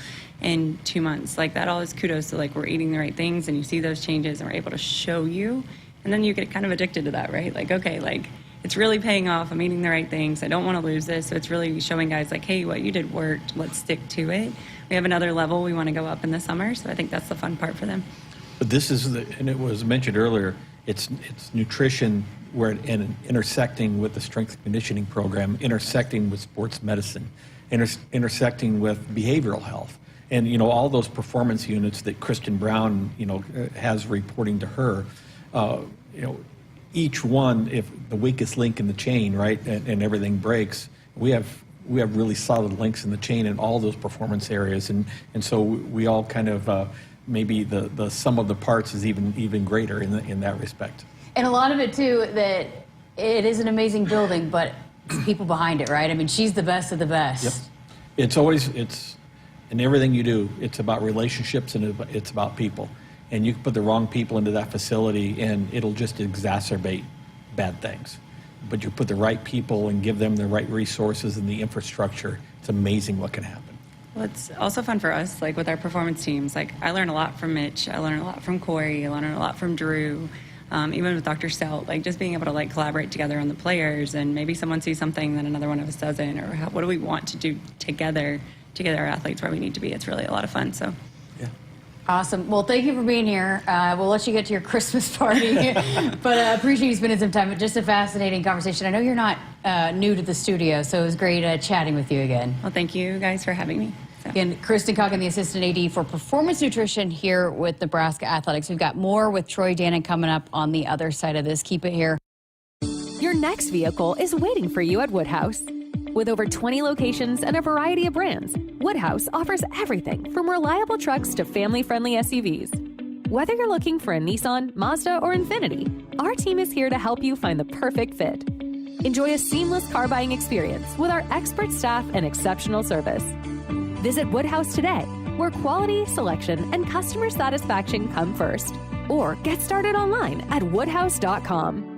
in 2 months. Like, that all is kudos to, like, we're eating the right things and you see those changes and we're able to show you. And then you get kind of addicted to that, right? Like, okay, like, it's really paying off. I'm eating the right things. I don't want to lose this. So it's really showing guys like, hey, what you did worked. Let's stick to it. We have another level we want to go up in the summer. So I think that's the fun part for them. But this is, and it was mentioned earlier, it's nutrition where and intersecting with the strength and conditioning program, intersecting with sports medicine, intersecting with behavioral health. And, all those performance units that Kristen Brown, has reporting to her, each one, if the weakest link in the chain, right, and everything breaks, we have really solid links in the chain in all those performance areas, and so we all kind of maybe the sum of the parts is even greater in that respect. And a lot of it too, that it is an amazing building, but it's people behind it, right? I mean, she's the best of the best. Yep. It's in everything you do, it's about relationships and it's about people. And you can put the wrong people into that facility and it'll just exacerbate bad things. But you put the right people and give them the right resources and the infrastructure, it's amazing what can happen. Well, it's also fun for us, like with our performance teams. Like, I learn a lot from Mitch. I learn a lot from Corey. I learn a lot from Drew. Even with Dr. Stout, like, just being able to, like, collaborate together on the players, and maybe someone sees something that another one of us doesn't, or what do we want to do together to get our athletes where we need to be. It's really a lot of fun. So. Awesome. Well, thank you for being here. We'll let you get to your Christmas party, but I appreciate you spending some time. Just a fascinating conversation. I know you're not new to the studio, so it was great chatting with you again. Well, thank you guys for having me. So. Again, Kristen Coggin, the assistant AD for performance nutrition here with Nebraska Athletics. We've got more with Troy Dannon coming up on the other side of this. Keep it here. Your next vehicle is waiting for you at Woodhouse. With over 20 locations and a variety of brands, Woodhouse offers everything from reliable trucks to family-friendly SUVs. Whether you're looking for a Nissan, Mazda, or Infiniti, our team is here to help you find the perfect fit. Enjoy a seamless car buying experience with our expert staff and exceptional service. Visit Woodhouse today, where quality, selection, and customer satisfaction come first. Or get started online at woodhouse.com.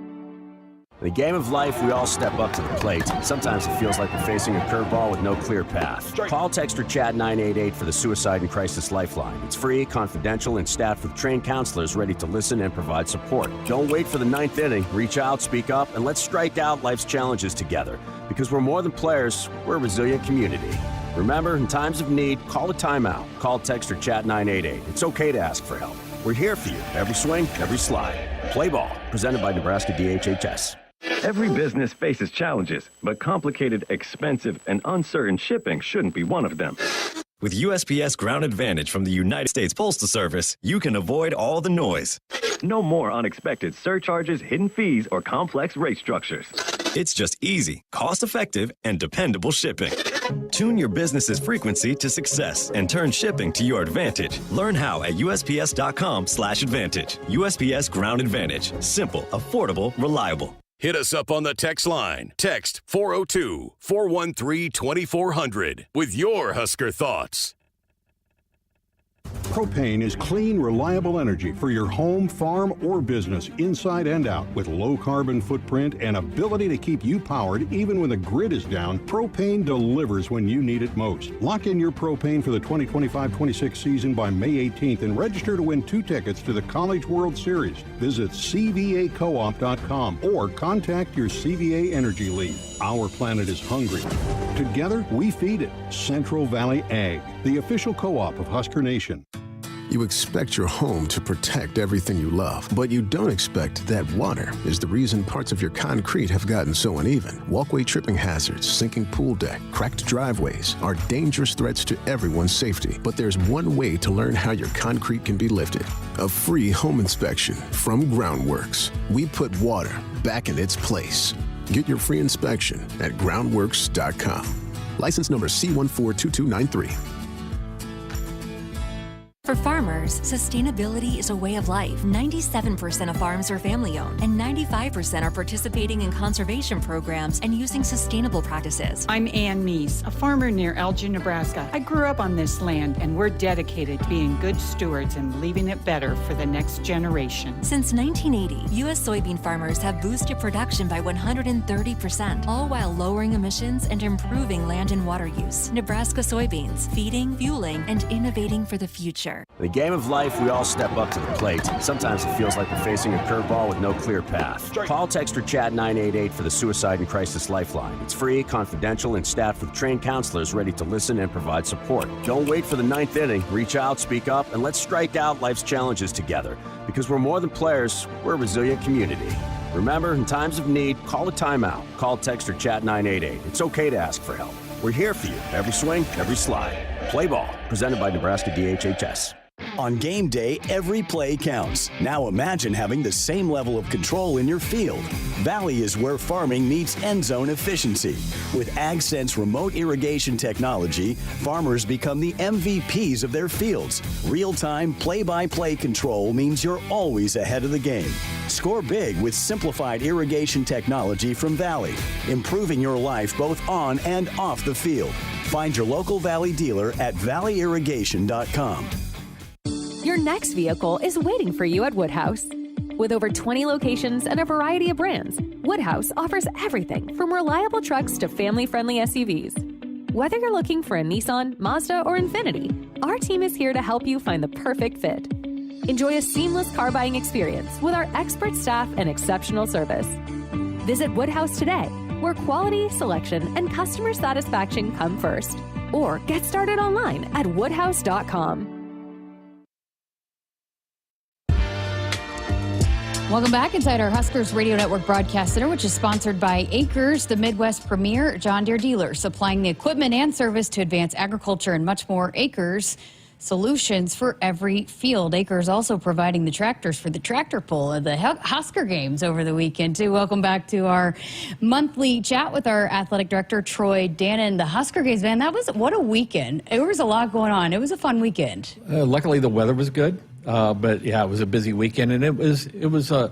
In the game of life, we all step up to the plate. Sometimes it feels like we're facing a curveball with no clear path. Call, text, or chat 988 for the Suicide and Crisis Lifeline. It's free, confidential, and staffed with trained counselors ready to listen and provide support. Don't wait for the ninth inning. Reach out, speak up, and let's strike out life's challenges together. Because we're more than players, we're a resilient community. Remember, in times of need, call a timeout. Call, text, or chat 988. It's okay to ask for help. We're here for you. Every swing, every slide. Play ball. Presented by Nebraska DHHS. Every business faces challenges, but complicated, expensive, and uncertain shipping shouldn't be one of them. With USPS Ground Advantage from the United States Postal Service, you can avoid all the noise. No more unexpected surcharges, hidden fees, or complex rate structures. It's just easy, cost-effective, and dependable shipping. Tune your business's frequency to success and turn shipping to your advantage. Learn how at USPS.com/advantage. USPS Ground Advantage. Simple, affordable, reliable. Hit us up on the text line. Text 402-413-2400 with your Husker thoughts. Propane is clean, reliable energy for your home, farm, or business, inside and out. With low carbon footprint and ability to keep you powered even when the grid is down, propane delivers when you need it most. Lock in your propane for the 2025-26 season by May 18th and register to win 2 tickets to the College World Series. Visit cvacoop.com or contact your CVA Energy Lead. Our planet is hungry. Together, we feed it. Central Valley Ag, the official co-op of Husker Nation. You expect your home to protect everything you love, but you don't expect that water is the reason parts of your concrete have gotten so uneven. Walkway tripping hazards, sinking pool deck, cracked driveways are dangerous threats to everyone's safety. But there's one way to learn how your concrete can be lifted. A free home inspection from Groundworks. We put water back in its place. Get your free inspection at groundworks.com. License number C142293. farmers, sustainability is a way of life. 97% of farms are family-owned, and 95% are participating in conservation programs and using sustainable practices. I'm Ann Meese, a farmer near Elgin, Nebraska. I grew up on this land, and we're dedicated to being good stewards and leaving it better for the next generation. Since 1980, U.S. soybean farmers have boosted production by 130%, all while lowering emissions and improving land and water use. Nebraska soybeans, feeding, fueling, and innovating for the future. In the game of life, we all step up to the plate. Sometimes it feels like we're facing a curveball with no clear path. Call, text, or chat 988 for the Suicide and Crisis Lifeline. It's free, confidential, and staffed with trained counselors ready to listen and provide support. Don't wait for the ninth inning. Reach out, speak up, and let's strike out life's challenges together. Because we're more than players, we're a resilient community. Remember, in times of need, call a timeout. Call, text, or chat 988. It's okay to ask for help. We're here for you. Every swing, every slide. Play ball. Presented by Nebraska DHHS. On game day, every play counts. Now imagine having the same level of control in your field. Valley is where farming meets end zone efficiency. With AgSense remote irrigation technology, farmers become the MVPs of their fields. Real-time, play-by-play control means you're always ahead of the game. Score big with simplified irrigation technology from Valley, improving your life both on and off the field. Find your local Valley dealer at valleyirrigation.com. Your next vehicle is waiting for you at Woodhouse. With over 20 locations and a variety of brands, Woodhouse offers everything from reliable trucks to family-friendly SUVs. Whether you're looking for a Nissan, Mazda, or Infiniti, our team is here to help you find the perfect fit. Enjoy a seamless car buying experience with our expert staff and exceptional service. Visit Woodhouse today, where quality, selection, and customer satisfaction come first. Or get started online at woodhouse.com. Welcome back inside our Huskers Radio Network Broadcast Center, which is sponsored by Akrs, the Midwest premier John Deere dealer, supplying the equipment and service to advance agriculture and much more. Akrs, solutions for every field. Akrs also providing the tractors for the tractor pull of the Husker games over the weekend, too. Welcome back to our monthly chat with our athletic director, Troy Dannon. The Husker games, man, what a weekend. There was a lot going on. It was a fun weekend. Luckily, the weather was good. But yeah, it was a busy weekend, and it was a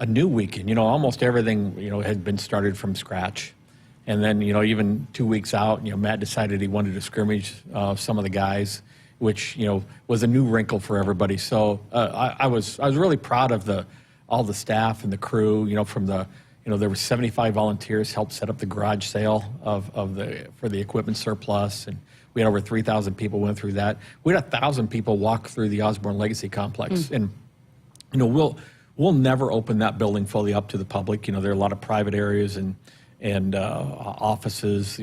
new weekend. You know, almost everything had been started from scratch, and then even 2 weeks out, Matt decided he wanted to scrimmage some of the guys, which was a new wrinkle for everybody. So I was really proud of all the staff and the crew. From the there were 75 volunteers helped set up the garage sale for the equipment surplus, and we had over 3,000 people went through that. We had 1,000 people walk through the Osborne Legacy Complex. And, we'll never open that building fully up to the public. There are a lot of private areas and offices,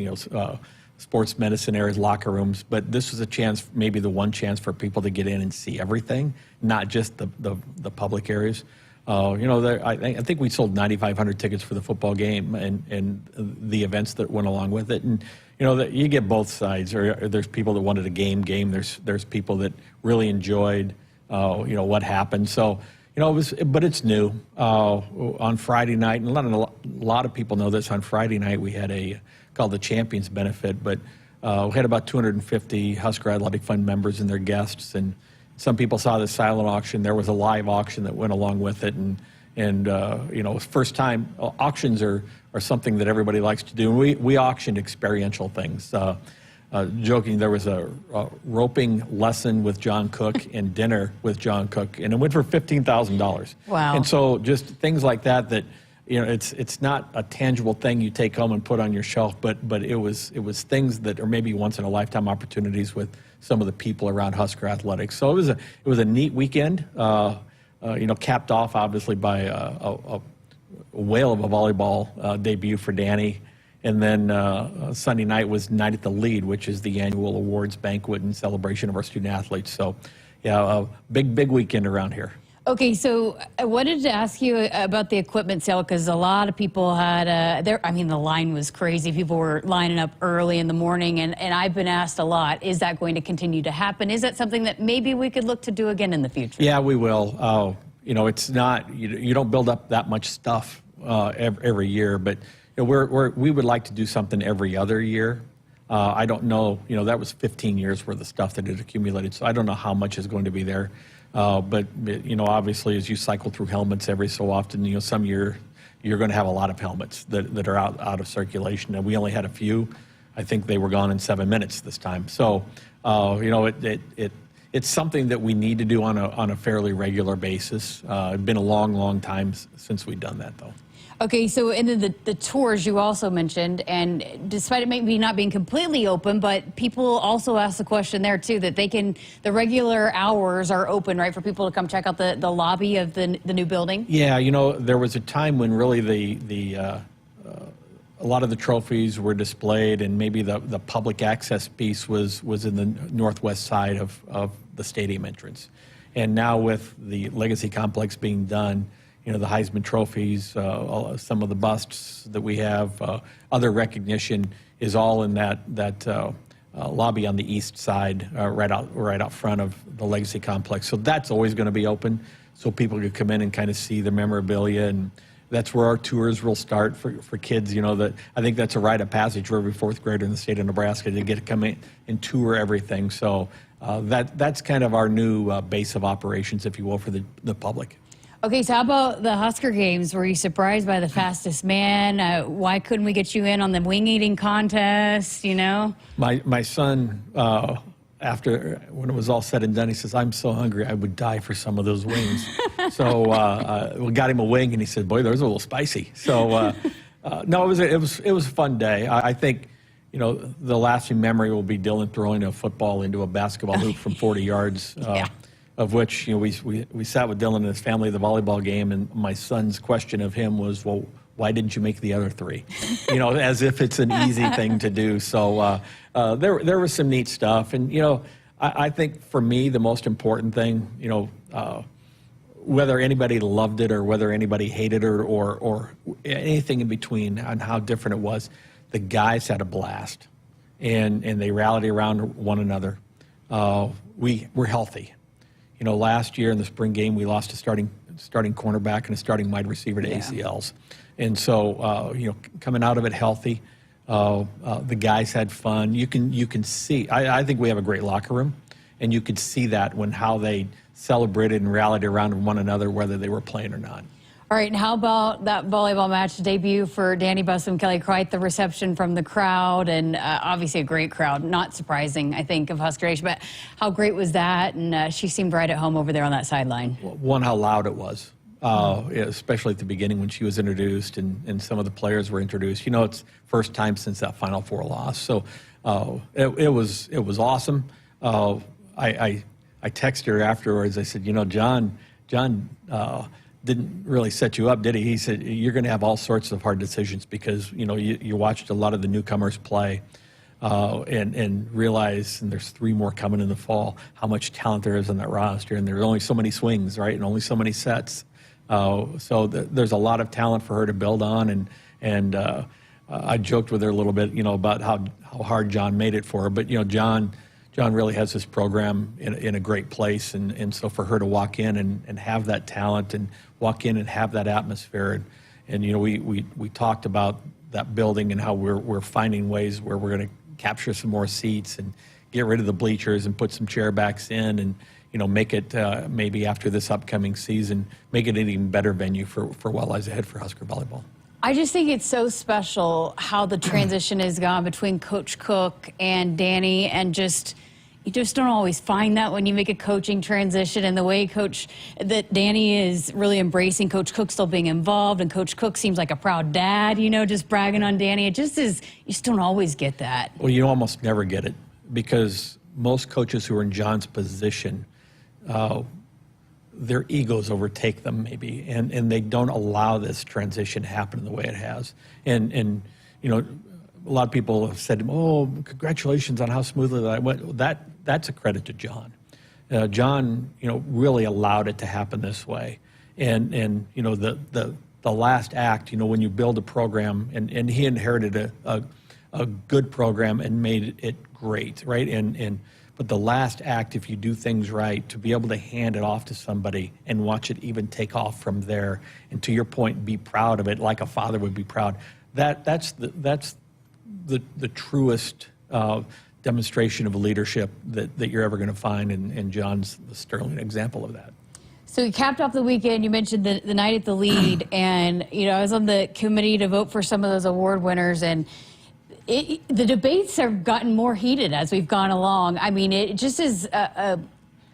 sports medicine areas, locker rooms. But this was a chance, maybe the one chance for people to get in and see everything, not just the public areas. I think we sold 9,500 tickets for the football game and the events that went along with it. And that you get both sides. Or there's people that wanted a game. There's people that really enjoyed what happened. So but it's new. On Friday night, and a lot of people know this. On Friday night, we had called the Champions Benefit, but we had about 250 Husker Athletic Fund members and their guests, and some people saw the silent auction. There was a live auction that went along with it, and first time auctions are something that everybody likes to do. And we auctioned experiential things. Joking, there was a roping lesson with John Cook and dinner with John Cook, and it went for $15,000. Wow! And so just things like that it's not a tangible thing you take home and put on your shelf, but it was things that are maybe once in a lifetime opportunities with some of the people around Husker Athletics. So it was a neat weekend. Capped off obviously by a whale of a volleyball debut for Danny. And then Sunday night was Night at the Lead, which is the annual awards banquet and celebration of our student athletes. So, yeah, a big weekend around here. Okay, so I wanted to ask you about the equipment sale, because a lot of people had the line was crazy. People were lining up early in the morning, and I've been asked a lot, is that going to continue to happen? Is that something that maybe we could look to do again in the future? Yeah, we will. It's not, you don't build up that much stuff every year, but we would like to do something every other year. I don't know, that was 15 years worth of stuff that had accumulated, so I don't know how much is going to be there. But obviously, as you cycle through helmets every so often, some year you're going to have a lot of helmets that are out of circulation, and we only had a few. I think they were gone in 7 minutes this time. So, it's something that we need to do on a fairly regular basis. It's been a long, long time since we've done that, though. Okay, so and then the tours you also mentioned, and despite it maybe not being completely open, but people also ask the question there too, that the regular hours are open, right, for people to come check out the lobby of the new building? Yeah, there was a time when really a lot of the trophies were displayed, and maybe the public access piece was in the northwest side of the stadium entrance. And now with the Legacy Complex being done, the Heisman trophies, some of the busts that we have, other recognition is all in that lobby on the east side, right out front of the Legacy Complex. So that's always going to be open, so people could come in and kind of see the memorabilia, and that's where our tours will start for kids. That I think that's a rite of passage for every fourth grader in the state of Nebraska to get to come in and tour everything. So that's kind of our new base of operations, if you will, for the public. Okay, so how about the Husker games? Were you surprised by the fastest man? Why couldn't we get you in on the wing eating contest, My son, when it was all said and done, he says, "I'm so hungry, I would die for some of those wings." So we got him a wing, and he said, "Boy, those are a little spicy." So no, it was a fun day. I think, the lasting memory will be Dylan throwing a football into a basketball hoop from 40 yards. Yeah. Of which, we sat with Dylan and his family at the volleyball game, and my son's question of him was, well, why didn't you make the other three? As if it's an easy thing to do. So there was some neat stuff. And, I think for me, the most important thing, whether anybody loved it or whether anybody hated it or anything in between on how different it was, the guys had a blast. And they rallied around one another. We're healthy. Last year in the spring game, we lost a starting cornerback and a starting wide receiver to ACLs. And so, coming out of it healthy, the guys had fun. You can see, I think we have a great locker room, and you could see that when how they celebrated and rallied around one another, whether they were playing or not. All right, and how about that volleyball match debut for Danny Bussum, Kelly Cricht, the reception from the crowd, and obviously a great crowd, not surprising, I think, of Husker Nation, but how great was that? And she seemed right at home over there on that sideline. One, how loud it was, especially at the beginning when she was introduced and some of the players were introduced. It's first time since that Final Four loss, so it was awesome. I texted her afterwards. I said, John didn't really set you up, did he? He said, you're going to have all sorts of hard decisions because, you watched a lot of the newcomers play and realize, and there's 3 more coming in the fall, how much talent there is on that roster. And there's only so many swings, right? And only so many sets. There's a lot of talent for her to build on. And I joked with her a little bit, about how hard John made it for her. But, John really has this program in a great place, and so for her to walk in and have that talent and walk in and have that atmosphere, and we talked about that building and how we're finding ways where we're going to capture some more seats and get rid of the bleachers and put some chair backs in and make it maybe after this upcoming season, make it an even better venue for what lies ahead for Husker volleyball. I just think it's so special how the transition has gone between Coach Cook and Danny, and you just don't always find that when you make a coaching transition, and the way that Danny is really embracing Coach Cook still being involved, and Coach Cook seems like a proud dad, just bragging on Danny. It just is, you just don't always get that. Well, you almost never get it because most coaches who are in John's position, their egos overtake them maybe, and they don't allow this transition to happen the way it has. And a lot of people have said, "Oh, congratulations on how smoothly that went." That's a credit to John. John, really allowed it to happen this way. And the last act, when you build a program, and he inherited a good program and made it great, right? But the last act, if you do things right, to be able to hand it off to somebody and watch it even take off from there, and to your point, be proud of it like a father would be proud. That's the truest demonstration of leadership that you're ever going to find, and John's the sterling example of that. So you capped off the weekend. You mentioned the night at the lead, and I was on the committee to vote for some of those award winners, and the debates have gotten more heated as we've gone along. I mean, it just is a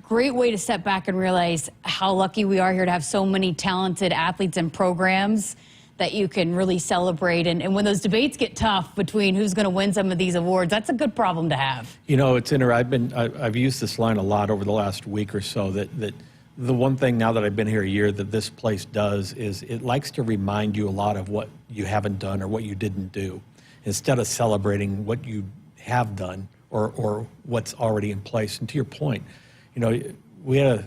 great way to step back and realize how lucky we are here to have so many talented athletes and programs that you can really celebrate. And when those debates get tough between who's going to win some of these awards, that's a good problem to have. It's I've used this line a lot over the last week or so, that the one thing now that I've been here a year that this place does is it likes to remind you a lot of what you haven't done or what you didn't do, instead of celebrating what you have done or what's already in place. And to your point, we had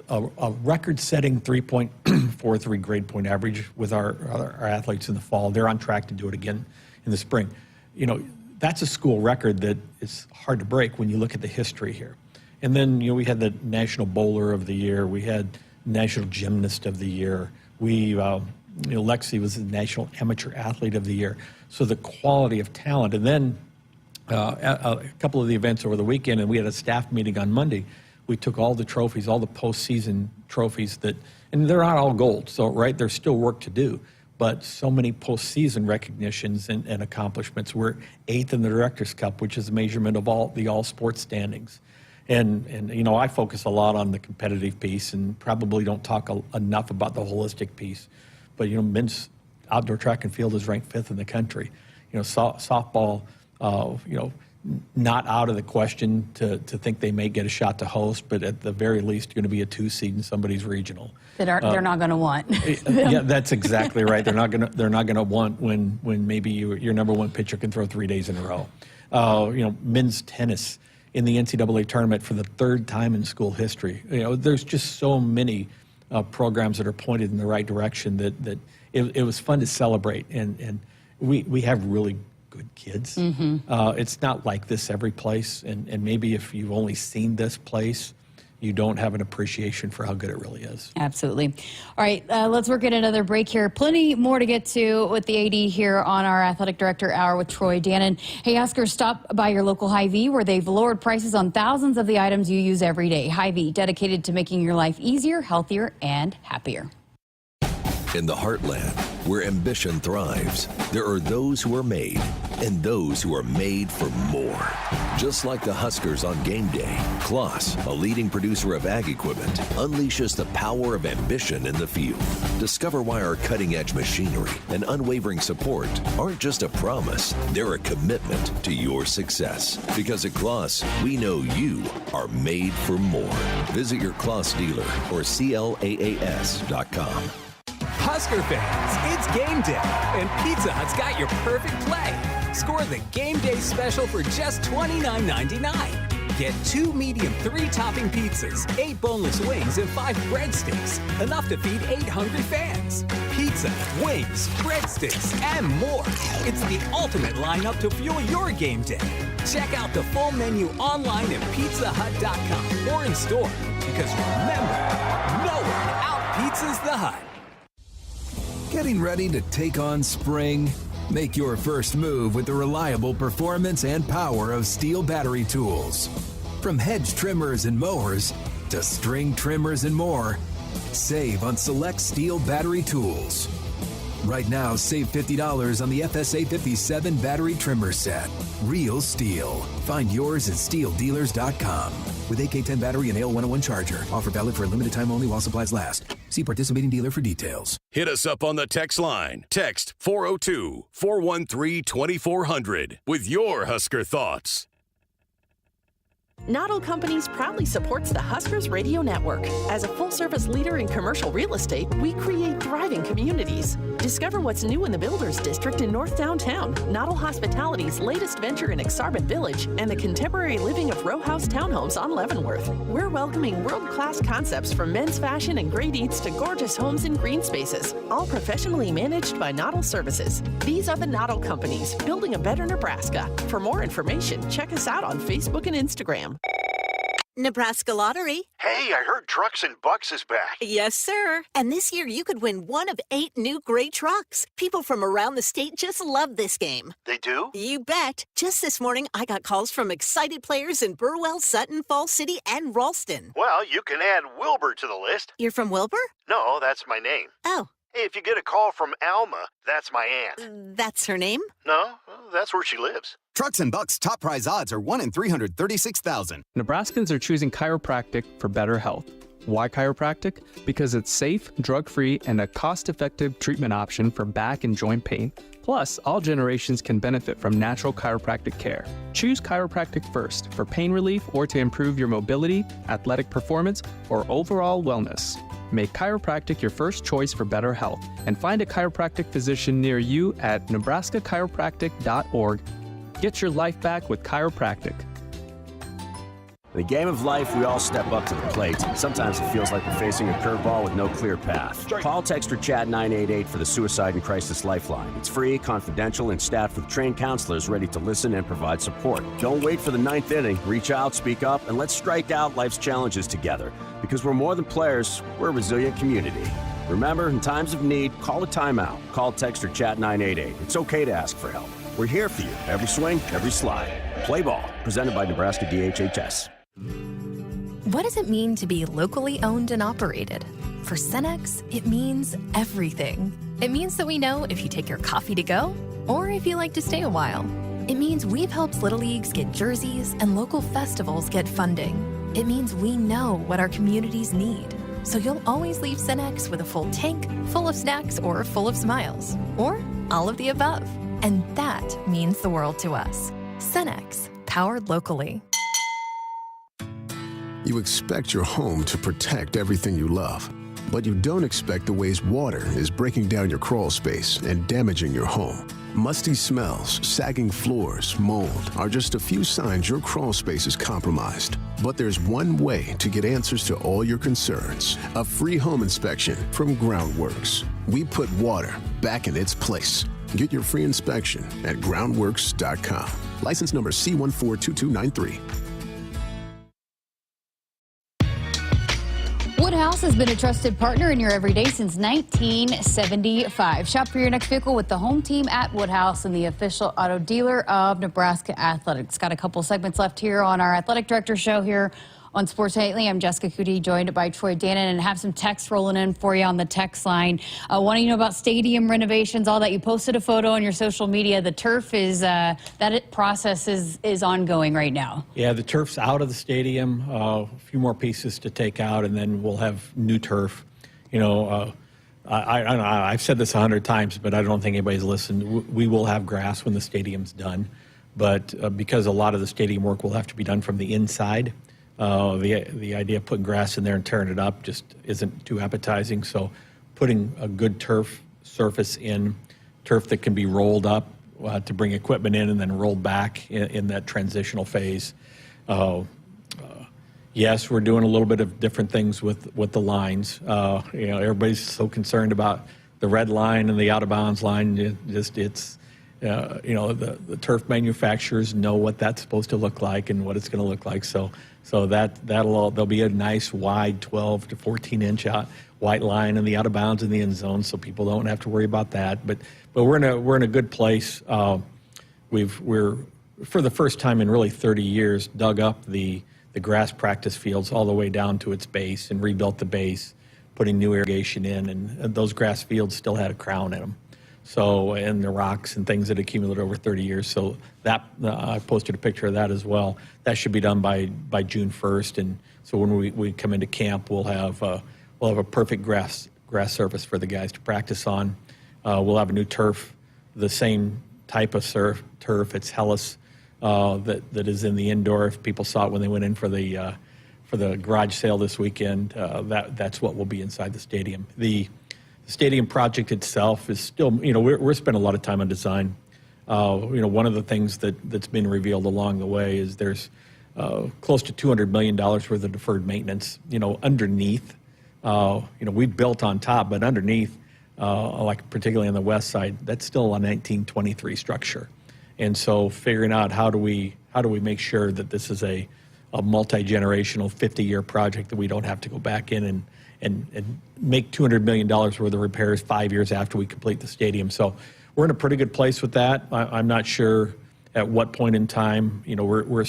a record-setting 3.43 grade point average with our athletes in the fall. They're on track to do it again in the spring. That's a school record that is hard to break when you look at the history here. And then, we had the National Bowler of the Year. We had National Gymnast of the Year. Lexi was the National Amateur Athlete of the Year. So the quality of talent. And then a couple of the events over the weekend, and we had a staff meeting on Monday. We took all the trophies, all the postseason trophies and they're not all gold, so there's still work to do. But so many postseason recognitions and accomplishments. We're 8th in the Directors' Cup, which is a measurement of all sports standings. And I focus a lot on the competitive piece and probably don't talk enough about the holistic piece. But, men's outdoor track and field is ranked 5th in the country. Softball, not out of the question to think they may get a shot to host, but at the very least going to be a 2 seed in somebody's regional. They're not going to want. Yeah, that's exactly right. They're not going to want when maybe your number one pitcher can throw 3 days in a row. Men's tennis in the NCAA tournament for the 3rd time in school history. There's just so many programs that are pointed in the right direction that it was fun to celebrate, and we have really good kids. Mm-hmm. It's not like this every place, and maybe if you've only seen this place, you don't have an appreciation for how good it really is. Absolutely. All right, let's work at another break here. Plenty more to get to with the AD here on our Athletic Director Hour with Troy Dannon. Hey, Huskers, stop by your local Hy-Vee where they've lowered prices on thousands of the items you use every day. Hy-Vee, dedicated to making your life easier, healthier, and happier. In the heartland, where ambition thrives, there are those who are made and those who are made for more. Just like the Huskers on game day, Kloss, a leading producer of ag equipment, unleashes the power of ambition in the field. Discover why our cutting-edge machinery and unwavering support aren't just a promise, they're a commitment to your success. Because at Kloss, we know you are made for more. Visit your Kloss dealer or CLAAS.com. Husker fans, it's game day, and Pizza Hut's got your perfect play. Score the game day special for just $29.99. Get 2 medium 3-topping pizzas, 8 boneless wings, and 5 breadsticks. Enough to feed 8 hungry fans. Pizza, wings, breadsticks, and more. It's the ultimate lineup to fuel your game day. Check out the full menu online at pizzahut.com or in store. Because remember, no one out-pizzas the Hut. Getting ready to take on spring? Make your first move with the reliable performance and power of Steel battery tools. From hedge trimmers and mowers to string trimmers and more, save on select Steel battery tools. Right now, save $50 on the FSA 57 battery trimmer set. Real Steel. Find yours at steeldealers.com. With AK-10 battery and AL101 charger. Offer valid for a limited time only while supplies last. See participating dealer for details. Hit us up on the text line. Text 402-413-2400 with your Husker thoughts. Noddle Companies proudly supports the Huskers Radio Network. As a full-service leader in commercial real estate, we create thriving communities. Discover what's new in the Builders District in North Downtown, Noddle Hospitality's latest venture in Aksarben Village, and the contemporary living of row house townhomes on Leavenworth. We're welcoming world-class concepts from men's fashion and great eats to gorgeous homes and green spaces, all professionally managed by Noddle Services. These are the Noddle Companies, building a better Nebraska. For more information, check us out on Facebook and Instagram. Nebraska Lottery. Hey, I heard Trucks and Bucks is back. Yes, sir. And this year you could win one of 8 new gray trucks. People from around the state just love this game. They do? You bet. Just this morning, I got calls from excited players in Burwell, Sutton, Fall City, and Ralston. Well, you can add Wilbur to the list. You're from Wilbur? No, that's my name. Oh. Hey, if you get a call from Alma, that's my aunt. That's her name? No, that's where she lives. Trucks and Bucks top prize odds are 1 in 336,000. Nebraskans are choosing chiropractic for better health. Why chiropractic? Because it's safe, drug-free, and a cost-effective treatment option for back and joint pain. Plus, all generations can benefit from natural chiropractic care. Choose chiropractic first for pain relief or to improve your mobility, athletic performance, or overall wellness. Make chiropractic your first choice for better health and find a chiropractic physician near you at nebraska-chiropractic.org. Get your life back with chiropractic. In the game of life, we all step up to the plate. Sometimes it feels like we're facing a curveball with no clear path. Call, text, or chat 988 for the Suicide and Crisis Lifeline. It's free, confidential, and staffed with trained counselors ready to listen and provide support. Don't wait for the 9th inning. Reach out, speak up, and let's strike out life's challenges together. Because we're more than players, we're a resilient community. Remember, in times of need, call a timeout. Call, text, or chat 988. It's okay to ask for help. We're here for you. Every swing, every slide. Play ball. Presented by Nebraska DHHS. What does it mean to be locally owned and operated? For Cenex, it means everything. It means that we know if you take your coffee to go or if you like to stay a while. It means we've helped Little Leagues get jerseys and local festivals get funding. It means we know what our communities need. So you'll always leave Cenex with a full tank, full of snacks, or full of smiles. Or all of the above. And that means the world to us. Cenex, powered locally. You expect your home to protect everything you love, but you don't expect the ways water is breaking down your crawl space and damaging your home. Musty smells, sagging floors, mold are just a few signs your crawl space is compromised. But there's one way to get answers to all your concerns. A free home inspection from Groundworks. We put water back in its place. Get your free inspection at groundworks.com. License number C142293. Woodhouse has been a trusted partner in your everyday since 1975. Shop for your next vehicle with the home team at Woodhouse and the official auto dealer of Nebraska Athletics. Got a couple segments left here on our athletic director show here on Sports Nightly. I'm Jessica Coody, joined by Troy Dannon, and have some text rolling in for you on the text line. Wanting to know about stadium renovations, all that. You posted a photo on your social media. The turf is, process is ongoing right now. Yeah, the turf's out of the stadium. A few more pieces to take out, and then we'll have new turf. You know, I don't know, I've said this 100 times, but I don't think anybody's listened. We will have grass when the stadium's done, but because a lot of the stadium work will have to be done from the inside, the idea of putting grass in there and tearing it up just isn't too appetizing. So putting a good turf surface in, turf that can be rolled up to bring equipment in and then rolled back in that transitional phase. Yes, we're doing a little bit of different things with the lines. You know, everybody's so concerned about the red line and the out of bounds line. You know, the turf manufacturers know what that's supposed to look like and what it's going to look like. So there'll be a nice wide 12 to 14 inch white line in the out of bounds in the end zone, so people don't have to worry about that. But we're in a good place. We're for the first time in really 30 years dug up the grass practice fields all the way down to its base and rebuilt the base, putting new irrigation in, and those grass fields still had a crown in them. So, and the rocks and things that accumulated over 30 years. So that, I posted a picture of that as well. That should be done by June 1st. And so when we come into camp, we'll have a perfect grass surface for the guys to practice on. We'll have a new turf, the same type of turf. It's Hellas that is in the indoor. If people saw it when they went in for the garage sale this weekend, that's what will be inside the stadium. The stadium project itself is still, you know, we're spending a lot of time on design. You know, one of the things that's been revealed along the way is there's close to $200 million worth of deferred maintenance, you know, underneath. You know, we built on top, but underneath, like particularly on the west side, that's still a 1923 structure. And so figuring out how do we make sure that this is a multi-generational 50-year project that we don't have to go back in and make $200 million worth of repairs 5 years after we complete the stadium. So we're in a pretty good place with that. I'm not sure at what point in time, we're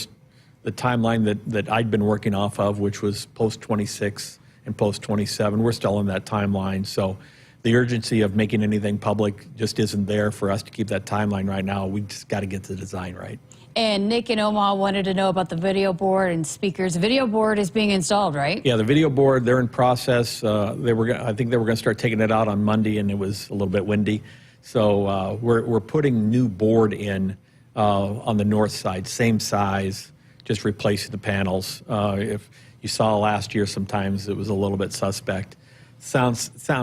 the timeline that I'd been working off of, which was post-26 and post-27, we're still in that timeline. So the urgency of making anything public just isn't there for us to keep that timeline right now. We just got to get the design right. And Nick and Omaha wanted to know about the video board and speakers. The video board is being installed, right? Yeah, the video board, they're in process. I think they were going to start taking it out on Monday, and it was a little bit windy. So we're putting new board in on the north side, same size, just replacing the panels. If you saw last year, sometimes it was a little bit suspect. Sound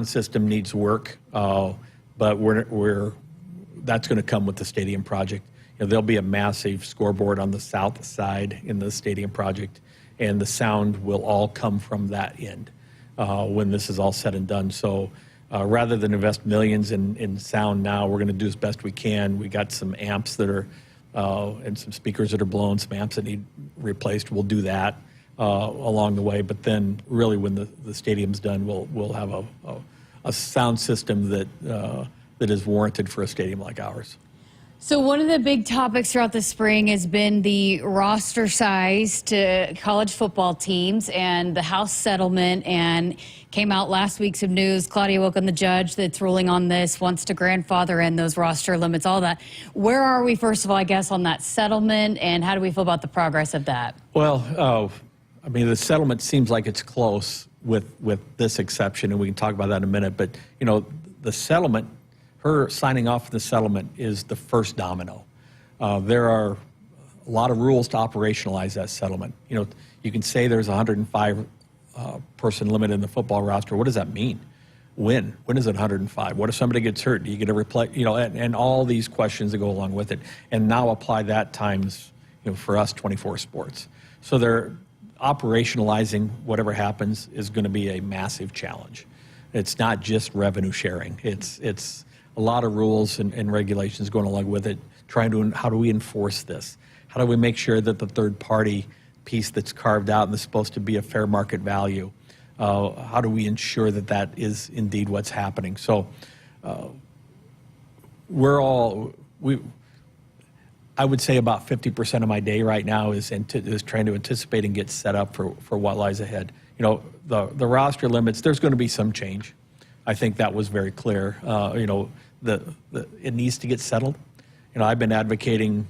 system needs work, but that's going to come with the stadium project. There'll be a massive scoreboard on the south side in the stadium project, and the sound will all come from that end when this is all said and done. So rather than invest millions in sound now, we're going to do as best we can. We got some amps that are and some speakers that are blown, some amps that need replaced. We'll do that along the way. But then really when the stadium's done, we'll have a sound system that is warranted for a stadium like ours. So one of the big topics throughout the spring has been the roster size to college football teams and the House settlement, and came out last week some news. Claudia Wilken, the judge that's ruling on this, wants to grandfather in those roster limits, all that. Where are we, first of all, I guess, on that settlement, and how do we feel about the progress of that? Well, the settlement seems like it's close with this exception, and we can talk about that in a minute, but, the settlement, her signing off the settlement is the first domino. There are a lot of rules to operationalize that settlement. You can say there's a 105 person limit in the football roster. What does that mean? When is it 105? What if somebody gets hurt? Do you get a replay? And all these questions that go along with it. And now apply that times, for us, 24 sports. So they're operationalizing whatever happens is going to be a massive challenge. It's not just revenue sharing. It's a lot of rules and regulations going along with it, how do we enforce this? How do we make sure that the third party piece that's carved out and is supposed to be a fair market value, how do we ensure that is indeed what's happening? So I would say about 50% of my day right now is trying to anticipate and get set up for what lies ahead. The roster limits, there's going to be some change. I think that was very clear. It needs to get settled. I've been advocating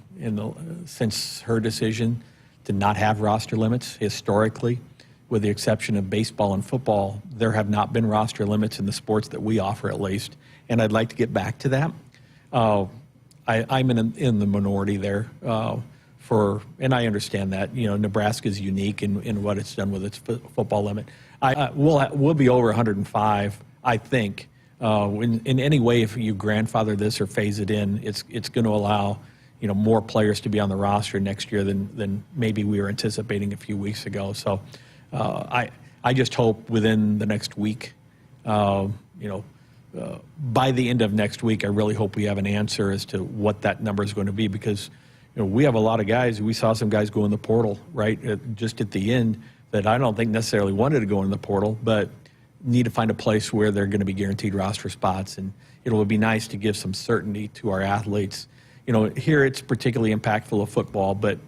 since her decision to not have roster limits. Historically, with the exception of baseball and football, there have not been roster limits in the sports that we offer, at least. And I'd like to get back to that. I'm in the minority there. And I understand that. Nebraska is unique in what it's done with its football limit. We'll be over 105. I think in any way, if you grandfather this or phase it in, it's going to allow more players to be on the roster next year than maybe we were anticipating a few weeks ago. So I just hope within the next week, by the end of next week, I really hope we have an answer as to what that number is going to be, because we have a lot of guys. We saw some guys go in the portal just at the end that I don't think necessarily wanted to go in the portal, but need to find a place where they're going to be guaranteed roster spots, and it would be nice to give some certainty to our athletes. Here it's particularly impactful of football, but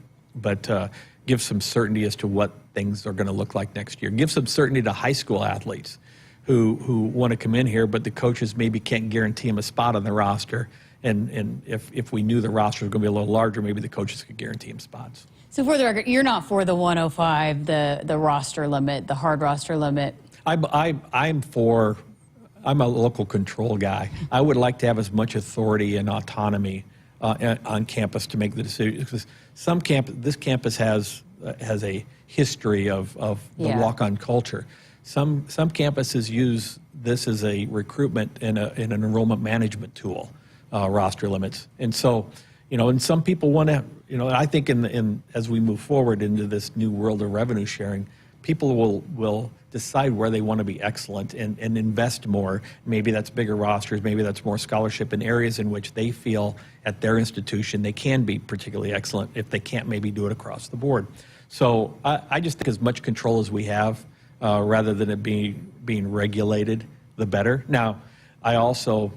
give some certainty as to what things are going to look like next year. Give some certainty to high school athletes who want to come in here, but the coaches maybe can't guarantee them a spot on the roster. And if we knew the roster was going to be a little larger, maybe the coaches could guarantee them spots. So for the record, you're not for the 105, the roster limit, the hard roster limit? I'm a local control guy. I would like to have as much authority and autonomy on campus to make the decisions. Because this campus has a history of the walk-on culture. Some campuses use this as a recruitment and an enrollment management tool, roster limits. And so, and some people want to, I think as we move forward into this new world of revenue sharing, people will decide where they want to be excellent and invest more. Maybe that's bigger rosters, maybe that's more scholarship in areas in which they feel at their institution they can be particularly excellent if they can't maybe do it across the board. So I just think as much control as we have, rather than it being regulated, the better. Now, I also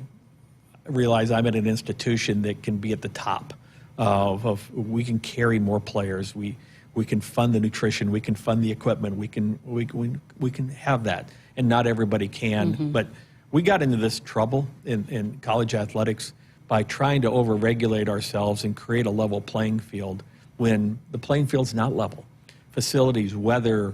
realize I'm at an institution that can be at the top of we can carry more players. We can fund the nutrition. We can fund the equipment. We can have that, and not everybody can. Mm-hmm. But we got into this trouble in college athletics by trying to overregulate ourselves and create a level playing field when the playing field's not level. Facilities, weather,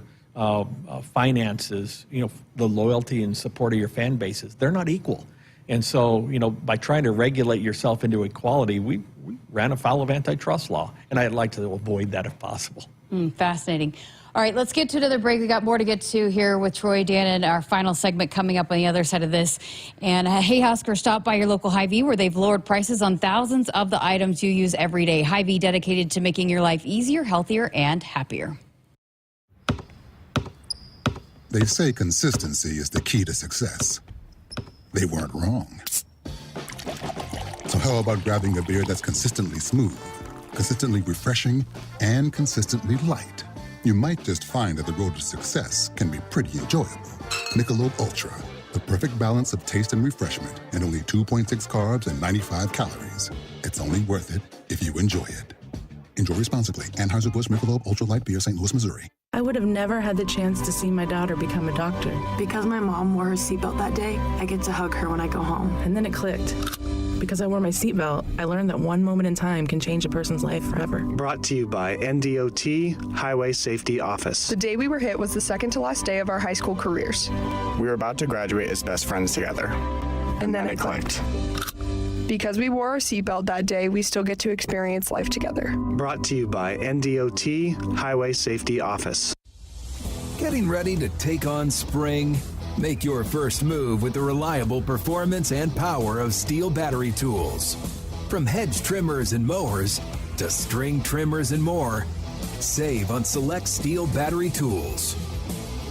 finances, the loyalty and support of your fan bases, they're not equal. And so, by trying to regulate yourself into equality, we ran afoul of antitrust law. And I'd like to avoid that if possible. Fascinating. All right, let's get to another break. We got more to get to here with Troy Dannon, our final segment coming up on the other side of this. And hey, Husker, stop by your local Hy-Vee where they've lowered prices on thousands of the items you use every day. Hy-Vee dedicated to making your life easier, healthier, and happier. They say consistency is the key to success. They weren't wrong. So how about grabbing a beer that's consistently smooth, consistently refreshing, and consistently light? You might just find that the road to success can be pretty enjoyable. Michelob Ultra, the perfect balance of taste and refreshment, and only 2.6 carbs and 95 calories. It's only worth it if you enjoy it. Enjoy responsibly. Anheuser-Busch Michelob Ultra Light Beer, St. Louis, Missouri. I would have never had the chance to see my daughter become a doctor. Because my mom wore her seatbelt that day, I get to hug her when I go home. And then it clicked. Because I wore my seatbelt, I learned that one moment in time can change a person's life forever. Brought to you by NDOT Highway Safety Office. The day we were hit was the second to last day of our high school careers. We were about to graduate as best friends together. And then it clicked. Because we wore our seatbelt that day, we still get to experience life together. Brought to you by NDOT Highway Safety Office. Getting ready to take on spring? Make your first move with the reliable performance and power of Steel battery tools. From hedge trimmers and mowers to string trimmers and more, save on select Steel battery tools.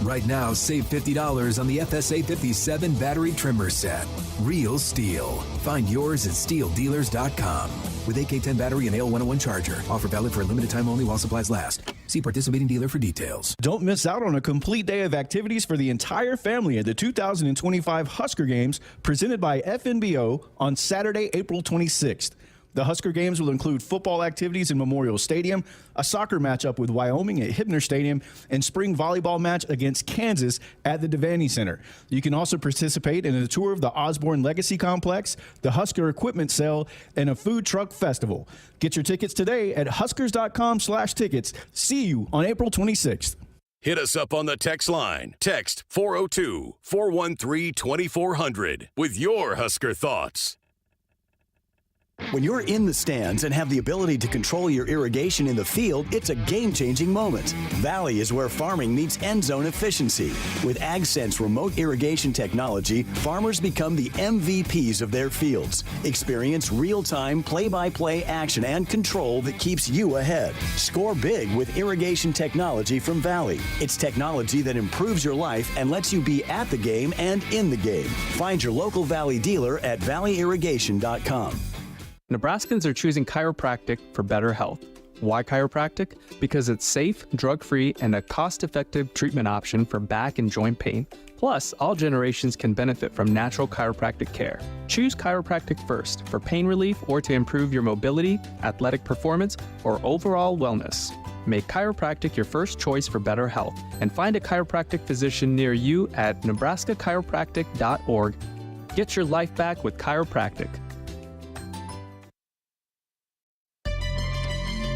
Right now, save $50 on the FSA 57 battery trimmer set. Real Steel. Find yours at steeldealers.com. With AK-10 battery and AL101 charger. Offer valid for a limited time only while supplies last. See participating dealer for details. Don't miss out on a complete day of activities for the entire family at the 2025 Husker Games presented by FNBO on Saturday, April 26th. The Husker Games will include football activities in Memorial Stadium, a soccer matchup with Wyoming at Hibner Stadium, and spring volleyball match against Kansas at the Devaney Center. You can also participate in a tour of the Osborne Legacy Complex, the Husker Equipment Sale, and a food truck festival. Get your tickets today at huskers.com/tickets. See you on April 26th. Hit us up on the text line. Text 402-413-2400 with your Husker thoughts. When you're in the stands and have the ability to control your irrigation in the field, it's a game-changing moment. Valley is where farming meets end zone efficiency. With AgSense remote irrigation technology, farmers become the MVPs of their fields. Experience real-time, play-by-play action and control that keeps you ahead. Score big with irrigation technology from Valley. It's technology that improves your life and lets you be at the game and in the game. Find your local Valley dealer at valleyirrigation.com. Nebraskans are choosing chiropractic for better health. Why chiropractic? Because it's safe, drug-free, and a cost-effective treatment option for back and joint pain. Plus, all generations can benefit from natural chiropractic care. Choose chiropractic first for pain relief or to improve your mobility, athletic performance, or overall wellness. Make chiropractic your first choice for better health and find a chiropractic physician near you at nebraska-chiropractic.org. Get your life back with chiropractic.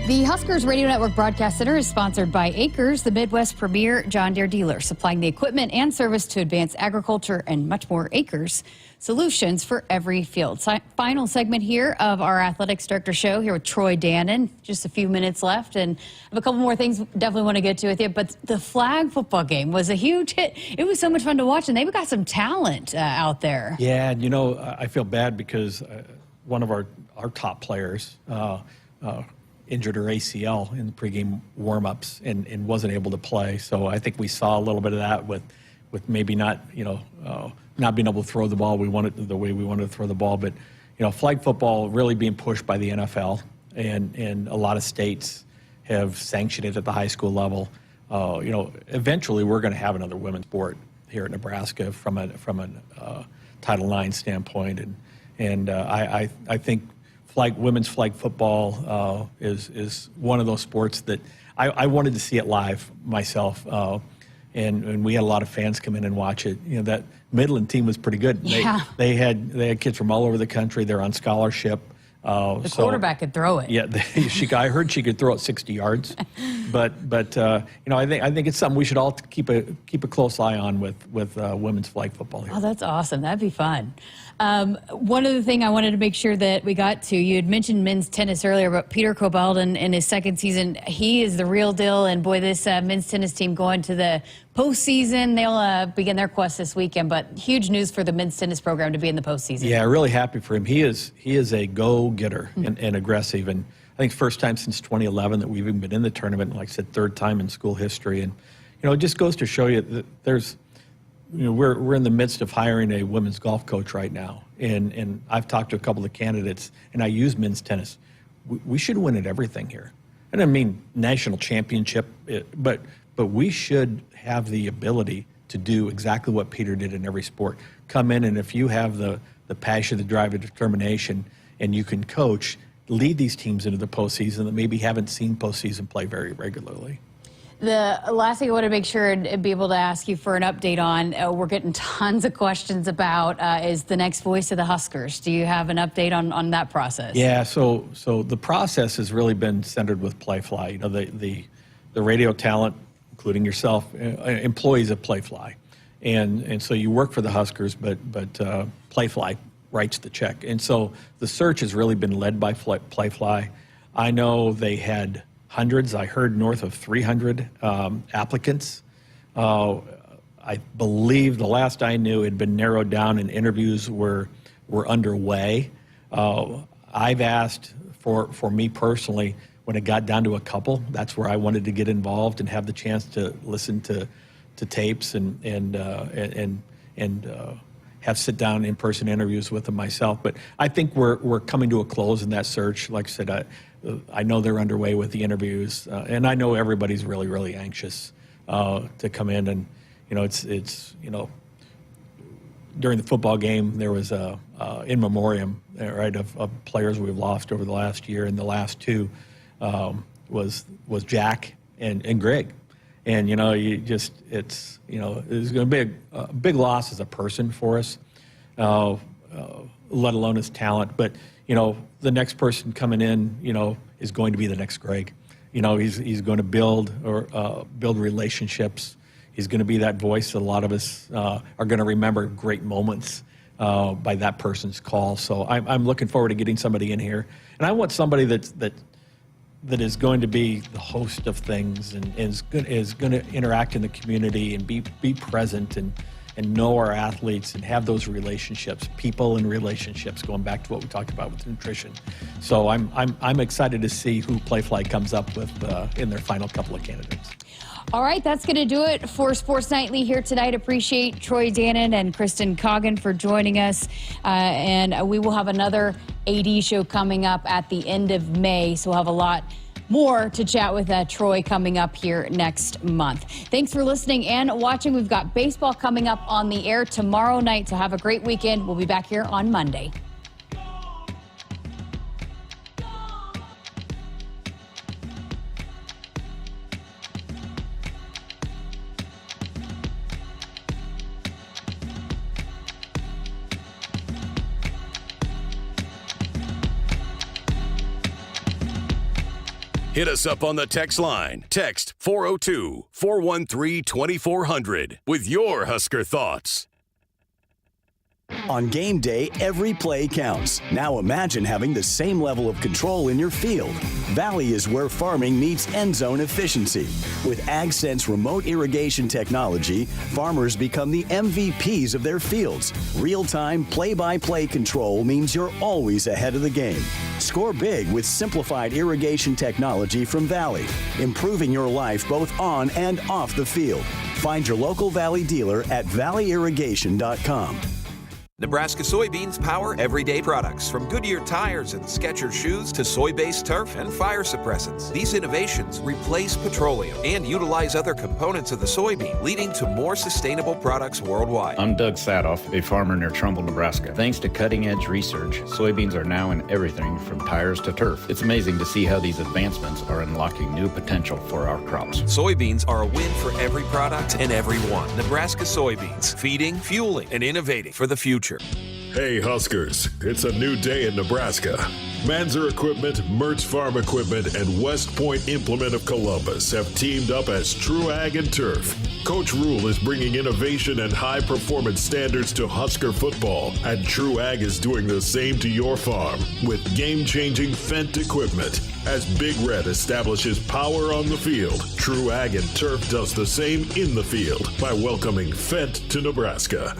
The Huskers Radio Network Broadcast Center is sponsored by Akrs, the Midwest premier John Deere dealer, supplying the equipment and service to advance agriculture and much more. Akrs, solutions for every field. Final segment here of our Athletics Director Show here with Troy Dannon. Just a few minutes left, and I have a couple more things definitely want to get to with you. But the flag football game was a huge hit. It was so much fun to watch, and they've got some talent out there. Yeah, and I feel bad because one of our top players, injured her ACL in the pregame warm-ups and wasn't able to play. So I think we saw a little bit of that with maybe not not being able to throw the ball the way we wanted to throw the ball. But flag football really being pushed by the NFL, and a lot of states have sanctioned it at the high school level. Eventually we're going to have another women's sport here at Nebraska from a Title IX standpoint, and I think women's flag football is one of those sports that I wanted to see it live myself, and we had a lot of fans come in and watch it. That Midland team was pretty good. Yeah. They had kids from all over the country. They're on scholarship. The quarterback could throw it. Yeah, I heard she could throw it 60 yards, but I think it's something we should all keep a close eye on with women's flag football here. Oh, that's awesome. That'd be fun. One other thing I wanted to make sure that we got to, you had mentioned men's tennis earlier, but Peter Kobelt in his second season, he is the real deal. And boy, this men's tennis team going to the postseason. They'll begin their quest this weekend, but huge news for the men's tennis program to be in the postseason. Yeah, really happy for him. He is a go-getter and aggressive, and I think first time since 2011 that we've even been in the tournament. Like I said, third time in school history, and it just goes to show you that there's. We're in the midst of hiring a women's golf coach right now, and I've talked to a couple of candidates, and I use men's tennis. We should win at everything here, and I mean national championship, but we should have the ability to do exactly what Peter did in every sport. Come in, and if you have the passion, the drive, the determination, and you can coach, lead these teams into the postseason that maybe haven't seen postseason play very regularly. The last thing I want to make sure and be able to ask you for an update on, we're getting tons of questions about, is the next voice of the Huskers. Do you have an update on that process? Yeah, so the process has really been centered with Playfly. The radio talent, including yourself, employees of Playfly. And so you work for the Huskers, but Playfly writes the check. And so the search has really been led by Playfly. I know they had hundreds. I heard north of 300 applicants. I believe the last I knew it had been narrowed down and interviews were underway. I've asked for me personally, when it got down to a couple, that's where I wanted to get involved and have the chance to listen to tapes and have sit-down in-person interviews with them myself. But I think we're coming to a close in that search. Like I said, I know they're underway with the interviews, and I know everybody's really, really anxious to come in. And it's during the football game there was a in memoriam, right, of players we've lost over the last year, and the last two was Jack and Greg. And it's going to be a big loss as a person for us, let alone his talent. But the next person coming in, is going to be the next Greg. He's going to build relationships. He's going to be that voice that a lot of us are going to remember great moments by that person's call. So I'm looking forward to getting somebody in here, and I want somebody that is going to be the host of things and is going to interact in the community and be present and know our athletes and have those relationships, people and relationships, going back to what we talked about with nutrition. So I'm excited to see who Playfly comes up with in their final couple of candidates. All right, that's going to do it for Sports Nightly here tonight. Appreciate Troy Dannon and Kristen Coggin for joining us. And we will have another AD show coming up at the end of May, so we'll have a lot more to chat with Troy coming up here next month. Thanks for listening and watching. We've got baseball coming up on the air tomorrow night, so have a great weekend. We'll be back here on Monday. Hit us up on the text line. Text 402-413-2400 with your Husker thoughts. On game day, every play counts. Now imagine having the same level of control in your field. Valley is where farming meets end zone efficiency. With AgSense remote irrigation technology, farmers become the MVPs of their fields. Real-time, play-by-play control means you're always ahead of the game. Score big with simplified irrigation technology from Valley, improving your life both on and off the field. Find your local Valley dealer at valleyirrigation.com. Nebraska soybeans power everyday products, from Goodyear tires and Skechers shoes to soy-based turf and fire suppressants. These innovations replace petroleum and utilize other components of the soybean, leading to more sustainable products worldwide. I'm Doug Sadoff, a farmer near Trumbull, Nebraska. Thanks to cutting-edge research, soybeans are now in everything from tires to turf. It's amazing to see how these advancements are unlocking new potential for our crops. Soybeans are a win for every product and everyone. Nebraska soybeans, feeding, fueling, and innovating for the future. Hey Huskers, it's a new day in Nebraska. Manzer Equipment, Mertz Farm Equipment, and West Point Implement of Columbus have teamed up as True Ag and Turf. Coach Rule is bringing innovation and high-performance standards to Husker football, and True Ag is doing the same to your farm with game-changing Fendt equipment. As Big Red establishes power on the field, True Ag and Turf does the same in the field by welcoming Fendt to Nebraska.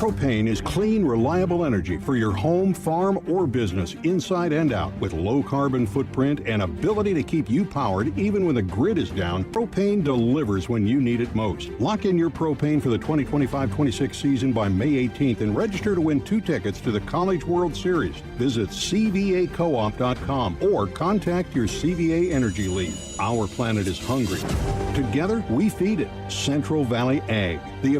Propane is clean, reliable energy for your home, farm, or business, inside and out. With low carbon footprint and ability to keep you powered even when the grid is down, Propane delivers when you need it most. Lock in your propane for the 2025-26 season by May 18th and register to win 2 tickets to the College World Series. Visit cvacoop.com or contact your CVA Energy Lead. Our planet is hungry. Together, we feed it. Central Valley Ag, the